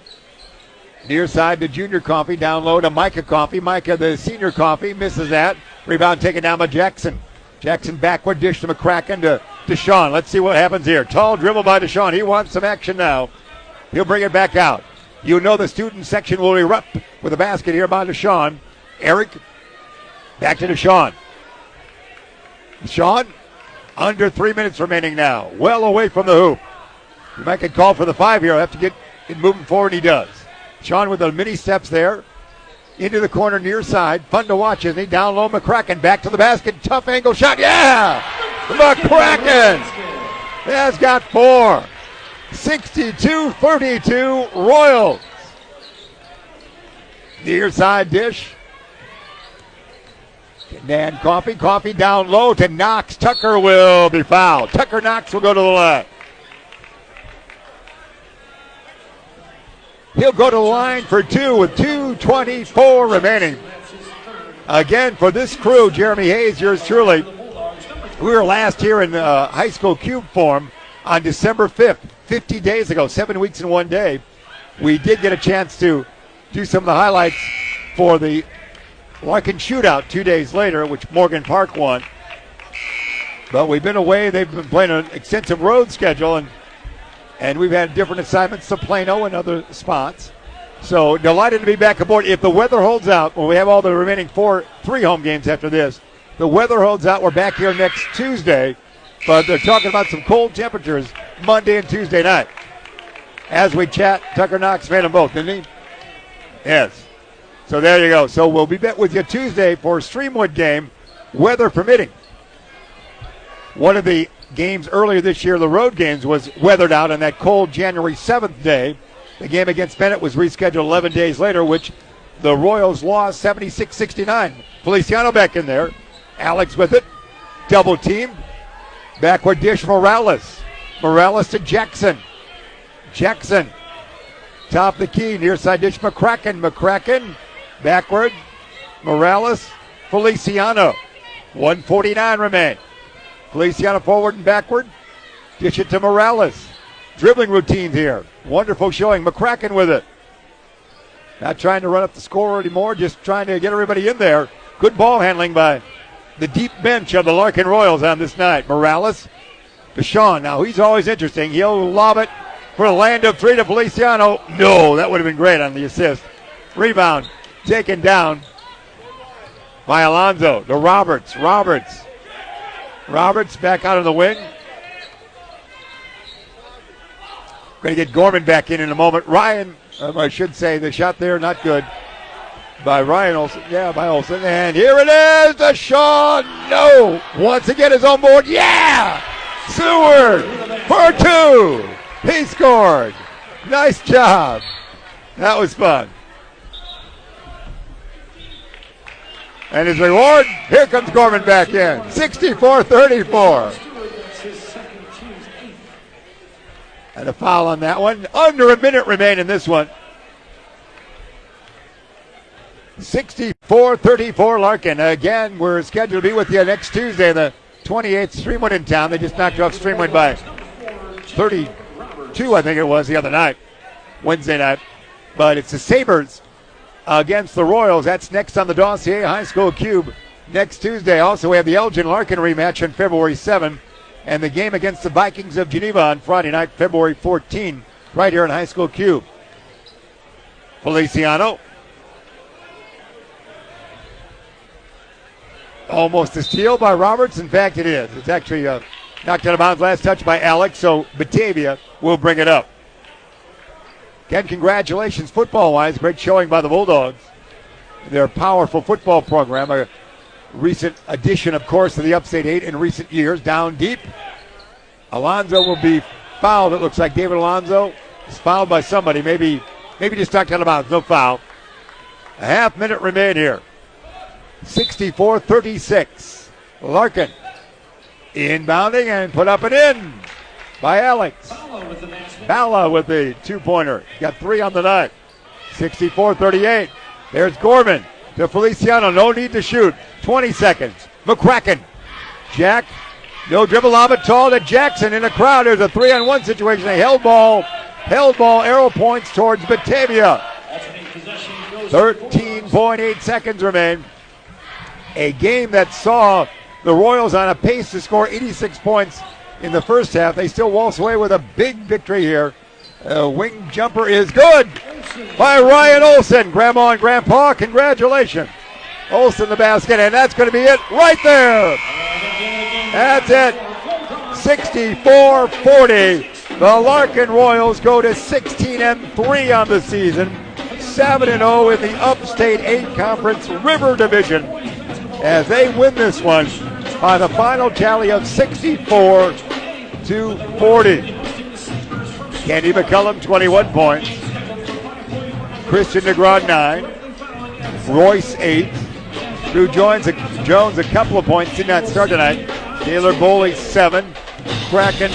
Near side to Junior Coffee, down low to Micah Coffee. Micah, the senior Coffee, misses that. Rebound taken down by Jackson. Jackson backward dish to McCracken to Deshaun. Let's see what happens here. Tall dribble by Deshaun. He wants some action now. He'll bring it back out. You know the student section will erupt with a basket here by Deshaun. Eric, back to Deshaun. Deshaun, under 3 minutes remaining now. Well away from the hoop. You might get called for the 5 here. He'll have to get it moving forward, and he does. Deshaun with the mini steps there. Into the corner near side. Fun to watch, isn't he? Down low, McCracken. Back to the basket. Tough angle shot. Yeah! McCracken has got 4. 62-32 Royals. Near side dish. Dan Coffee down low to Knox. Tucker will be fouled. Tucker Knox will go to the line. He'll go to the line for 2 with 2:24 remaining. Again, for this crew, Jeremy Hayes, yours truly. We were last here in high school cube form on December 5th, 50 days ago, 7 weeks and 1 day. We did get a chance to do some of the highlights for the Larkin shootout 2 days later, which Morgan Park won. But we've been away. They've been playing an extensive road schedule, and we've had different assignments to Plano and other spots. So delighted to be back aboard. If the weather holds out, when we have all the remaining 3 home games after this, the weather holds out, we're back here next Tuesday. But they're talking about some cold temperatures Monday and Tuesday night. As we chat, Tucker Knox made them both, didn't he? Yes. So there you go. So we'll be back with you Tuesday for a Streamwood game, weather permitting. One of the games earlier this year, the road games, was weathered out on that cold January 7th day. The game against Bennett was rescheduled 11 days later, which the Royals lost 76-69. Feliciano back in there. Alex with it. Double team. Backward dish, Morales. Morales to Jackson. Jackson. Top the key. Near side dish, McCracken. McCracken. Backward. Morales. Feliciano. 1:49 remain. Feliciano forward and backward. Dish it to Morales. Dribbling routine here. Wonderful showing. McCracken with it. Not trying to run up the score anymore, just trying to get everybody in there. Good ball handling by the deep bench of the Larkin Royals on this night. Morales. Deshaun. Now he's always interesting. He'll lob it for a land of 3 to Feliciano. No, that would have been great on the assist. Rebound taken down by Alonzo to Roberts. Roberts back out of the wing. Going to get Gorman back in a moment. Ryan, I should say, the shot there, not good. By Ryan Olsen. Yeah, by Olsen. And here it is, Deshaun. No. Once again, his own board. Yeah! Seward for 2. He scored. Nice job. That was fun. And his reward, here comes Gorman back in. 64-34. And a foul on that one. Under a minute remain in this one. 64-34 Larkin. Again, we're scheduled to be with you next Tuesday, the 28th. Streamwood in town. They just knocked off Streamwood by 32, I think it was, the other night. Wednesday night. But it's the Sabres against the Royals. That's next on the Dossier High School Cube next Tuesday. Also, we have the Elgin Larkin rematch on February 7th. And the game against the Vikings of Geneva on Friday night, February 14, right here in High School Cube. Feliciano. Almost a steal by Roberts. In fact, it is. It's actually knocked out of bounds. Last touch by Alex, so Batavia will bring it up. Again, congratulations football-wise. Great showing by the Bulldogs. Their powerful football program. A recent addition, of course, to the Upstate 8 in recent years. Down deep. Alonzo will be fouled. It looks like David Alonzo is fouled by somebody. Maybe just knocked out of bounds. No foul. A half minute remain here. 64-36. Larkin inbounding and put up and in. by Alex. Bala with the basket. Bala with the two-pointer. Got 3 on the night. 64-38. There's Gorman to Feliciano. No need to shoot. 20 seconds. McCracken. Jack. No dribble lob at all to Jackson in a crowd. There's a 3-on-1 situation. A held ball. Arrow points towards Batavia. 13.8 seconds remain. A game that saw the Royals on a pace to score 86 points in the first half. They still waltz away with a big victory here. Wing jumper is good by Ryan Olson. Grandma and Grandpa, congratulations. Olson the basket, and that's going to be it right there. That's it. 64-40. The Larkin Royals go to 16-3 on the season. 7-0 in the Upstate 8 Conference River Division as they win this one by the final tally of 64-40. Candy McCullum, 21 points. Christian Negron, 9. Royce, 8. Drew Jones a couple of points, did not start tonight. Taylor Boley, 7. Kraken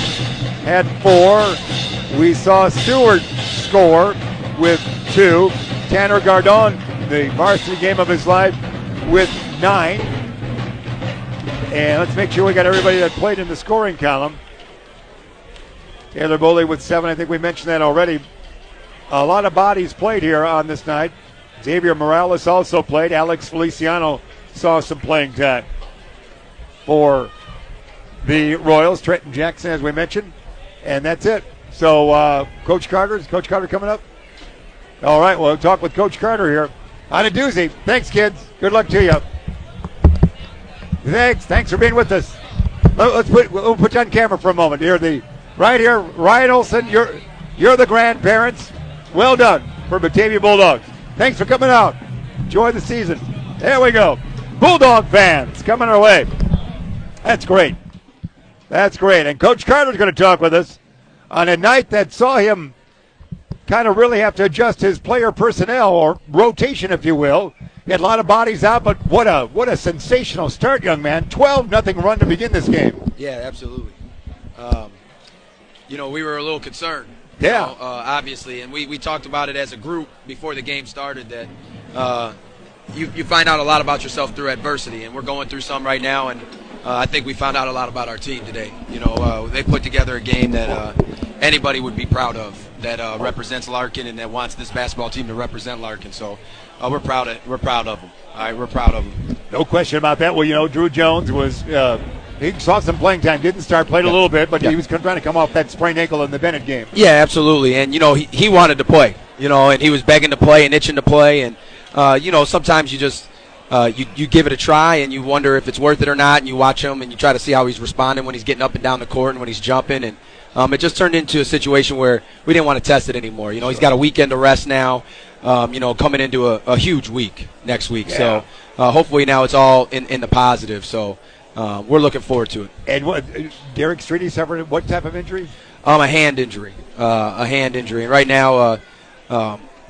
had 4. We saw Stewart score with 2. Tanner Gardon, the varsity game of his life, with 9. And let's make sure we got everybody that played in the scoring column. Taylor Boley with 7. I think we mentioned that already. A lot of bodies played here on this night. Xavier Morales also played. Alex Feliciano saw some playing time for the Royals. Trenton Jackson, as we mentioned. And that's it. So, Coach Carter, is Coach Carter coming up? All right, we'll talk with Coach Carter here on a doozy. Thanks, kids. Good luck to you. Thanks for being with us. We'll put you on camera for a moment. Right here, Ryan Olson, you're the grandparents. Well done for Batavia Bulldogs. Thanks for coming out. Enjoy the season. There we go. Bulldog fans coming our way. That's great. That's great. And Coach Carter's going to talk with us on a night that saw him kind of really have to adjust his player personnel, or rotation, if you will. He had a lot of bodies out, but what a sensational start, young man. 12-0 run to begin this game. Yeah, absolutely. We were a little concerned. Yeah. Obviously, and we talked about it as a group before the game started, that you find out a lot about yourself through adversity, and we're going through some right now, and I think we found out a lot about our team today. They put together a game that anybody would be proud of, that represents Larkin and that wants this basketball team to represent Larkin. So we're proud of them. All right, we're proud of them. No question about that. Well, Drew Jones was he saw some playing time, didn't start, played a little bit, but he was trying to come off that sprained ankle in the Bennett game. Yeah, absolutely. And he wanted to play. And he was begging to play and itching to play. And sometimes you just you give it a try and you wonder if it's worth it or not. And you watch him and you try to see how he's responding when he's getting up and down the court and when he's jumping. And it just turned into a situation where we didn't want to test it anymore. He's got a weekend to rest now. Coming into a huge week next week. Yeah. So hopefully now it's all in the positive. So we're looking forward to it. And Derek Streety suffered what type of injury? A hand injury. And right now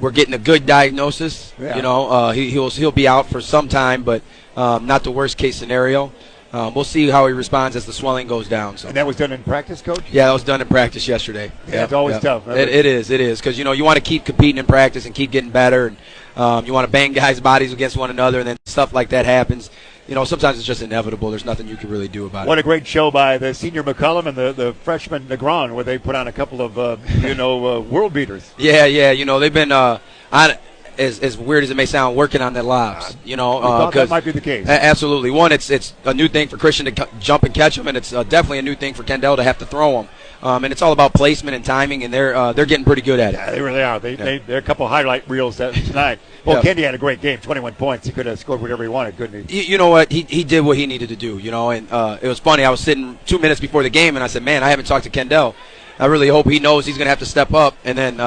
we're getting a good diagnosis. Yeah. He'll be out for some time, but not the worst case scenario. We'll see how he responds as the swelling goes down. So. And that was done in practice, Coach? Yeah, that was done in practice yesterday. Yeah, it's always tough. It is, because you want to keep competing in practice and keep getting better, and you want to bang guys' bodies against one another, and then stuff like that happens. Sometimes it's just inevitable. There's nothing you can really do about it. What a great show by the senior McCullum and the freshman Negron, where they put on a couple of world beaters. Yeah. They've been as weird as it may sound, working on their lobs. We thought that might be the case. Absolutely. One, it's a new thing for Christian to jump and catch them, and it's definitely a new thing for Kendall to have to throw them. And it's all about placement and timing, and they're getting pretty good at it. Yeah, they really are. They're a couple of highlight reels tonight. Well, Kendi had a great game, 21 points. He could have scored whatever he wanted, couldn't he? You know what? He did what he needed to do, and it was funny. I was sitting 2 minutes before the game, and I said, man, I haven't talked to Kendall. I really hope he knows he's going to have to step up. And then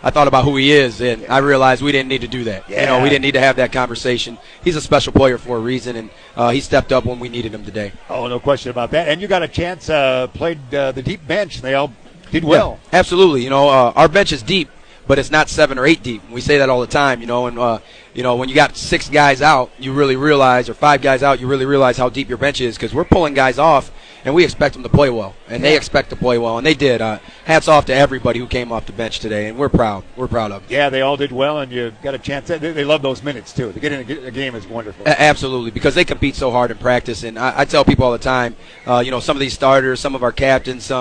I thought about who he is, and I realized we didn't need to do that. Yeah. We didn't need to have that conversation. He's a special player for a reason, and he stepped up when we needed him today. Oh, no question about that. And you got a chance, played the deep bench, and they all did well. Yeah, absolutely. Our bench is deep, but it's not 7 or 8 deep. We say that all the time, and when you got 6 guys out, you really realize, or 5 guys out, you really realize how deep your bench is, because we're pulling guys off, and we expect them to play well, and they expect to play well, and they did. Hats off to everybody who came off the bench today, and we're proud. We're proud of them. Yeah, they all did well, and you got a chance. They love those minutes, too. To get in a game is wonderful. Absolutely, because they compete so hard in practice, and I tell people all the time, some of these starters, some of our captains,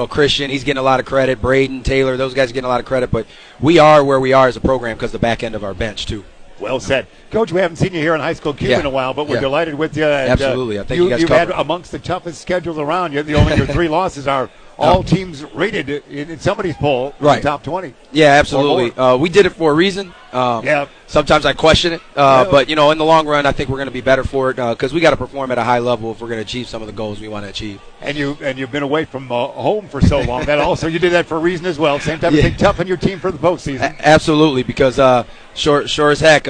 Christian, he's getting a lot of credit, Braden, Taylor, those guys are getting a lot of credit, but we are where we are as a program because of the back end of our bench, too. Well said. Coach, we haven't seen you here in high school Q in a while, but we're delighted with you. And, absolutely. I think you guys you've covered had amongst the toughest schedules around. Your 3 losses are all teams rated in somebody's poll in the top 20. Yeah, absolutely. We did it for a reason. Sometimes I question it, but, in the long run, I think we're going to be better for it because we got to perform at a high level if we're going to achieve some of the goals we want to achieve. And you've been away from home for so long. That also, you did that for a reason as well. Same type of thing, toughen your team for the postseason. Absolutely, because sure as heck,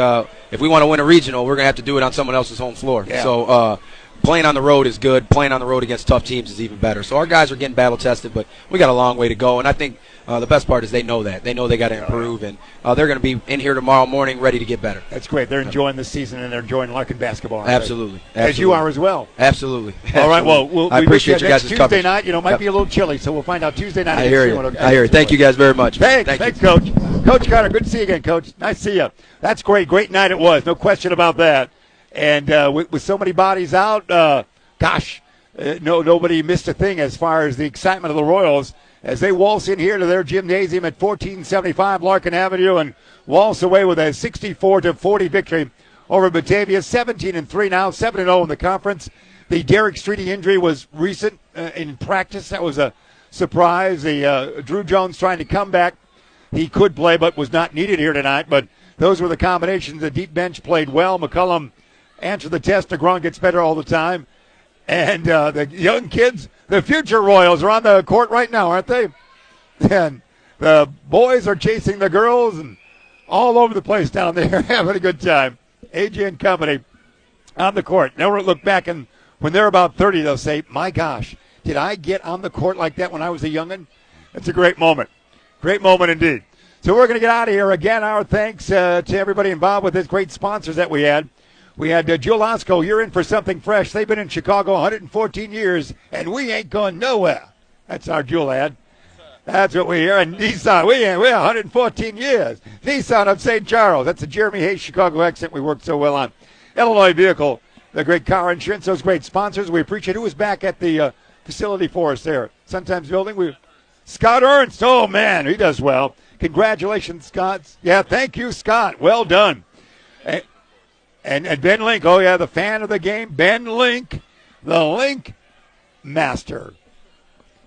if we want to win a regional, we're going to have to do it on someone else's home floor. Yeah. So playing on the road is good. Playing on the road against tough teams is even better. So our guys are getting battle-tested, but we got a long way to go. And I think the best part is they know that. They know they got to improve, and they're going to be in here tomorrow morning ready to get better. That's great. They're enjoying this season, and they're enjoying Larkin basketball. Absolutely. As you are as well. Absolutely. All right, well, I appreciate you guys' Tuesday coverage. night, might be a little chilly, so we'll find out Tuesday night. I hear you. Thank you guys very much. Thanks, Coach. Coach Carter, good to see you again, Coach. Nice to see you. That's great. Great night it was. No question about that. And with so many bodies out, nobody missed a thing as far as the excitement of the Royals as they waltz in here to their gymnasium at 1475 Larkin Avenue and waltz away with a 64-40 victory over Batavia. 17-3 now, 7-0 in the conference. The Derek Streety injury was recent in practice. That was a surprise. Drew Jones trying to come back. He could play but was not needed here tonight. But those were the combinations. The deep bench played well. McCullum answered the test. Negron gets better all the time. And the young kids, the future Royals, are on the court right now, aren't they? And the boys are chasing the girls and all over the place down there, having a good time. AJ and company on the court. They'll look back, and when they're about 30, they'll say, my gosh, did I get on the court like that when I was a youngin'? It's a great moment. Great moment indeed. So we're going to get out of here. Again, our thanks to everybody involved with this great sponsors that we had. We had Jewel Osco. You're in for something fresh. They've been in Chicago 114 years, and we ain't going nowhere. That's our Jewel ad. That's what we hear. And Nissan, we're 114 years. Nissan of St. Charles. That's the Jeremy Hayes Chicago accent we worked so well on. Illinois Vehicle, the great car insurance, those great sponsors. We appreciate who was back at the facility for us there. Sun-Times Building. Scott Ernst. Oh, man, he does well. Congratulations, Scott. Yeah, thank you, Scott. Well done. And Ben Link, oh, yeah, the fan of the game. Ben Link, the Link Master.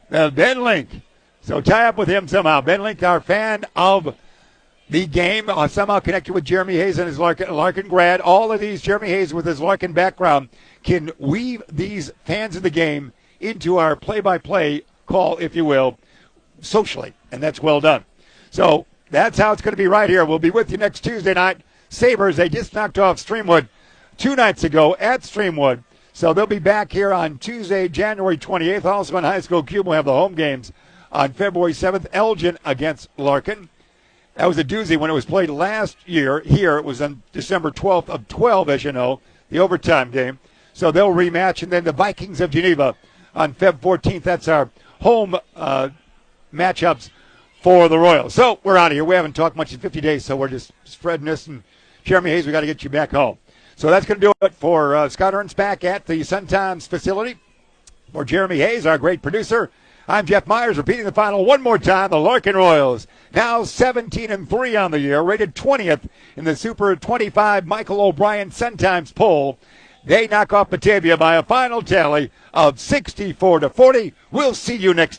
Ben Link. So tie up with him somehow. Ben Link, our fan of the game, somehow connected with Jeremy Hayes and his Larkin grad. All of these, Jeremy Hayes with his Larkin background, can weave these fans of the game into our play-by-play call, if you will, socially. And that's well done. So that's how it's going to be right here. We'll be with you next Tuesday night. Sabres, they just knocked off Streamwood 2 nights ago at Streamwood. So they'll be back here on Tuesday, January 28th. Also in High School Cube, we'll have the home games on February 7th. Elgin against Larkin. That was a doozy when it was played last year. Here it was on December 12th of 12, as you know, the overtime game. So they'll rematch. And then the Vikings of Geneva on Feb 14th. That's our home matchups for the Royals. So we're out of here. We haven't talked much in 50 days, so we're just spreading this. And Jeremy Hayes, we got to get you back home. So that's going to do it for Scott Ernst back at the Sun-Times facility. For Jeremy Hayes, our great producer, I'm Jeff Myers, repeating the final one more time. The Larkin Royals, now 17-3 on the year, rated 20th in the Super 25 Michael O'Brien Sun-Times poll. They knock off Batavia by a final tally of 64-40. We'll see you next time.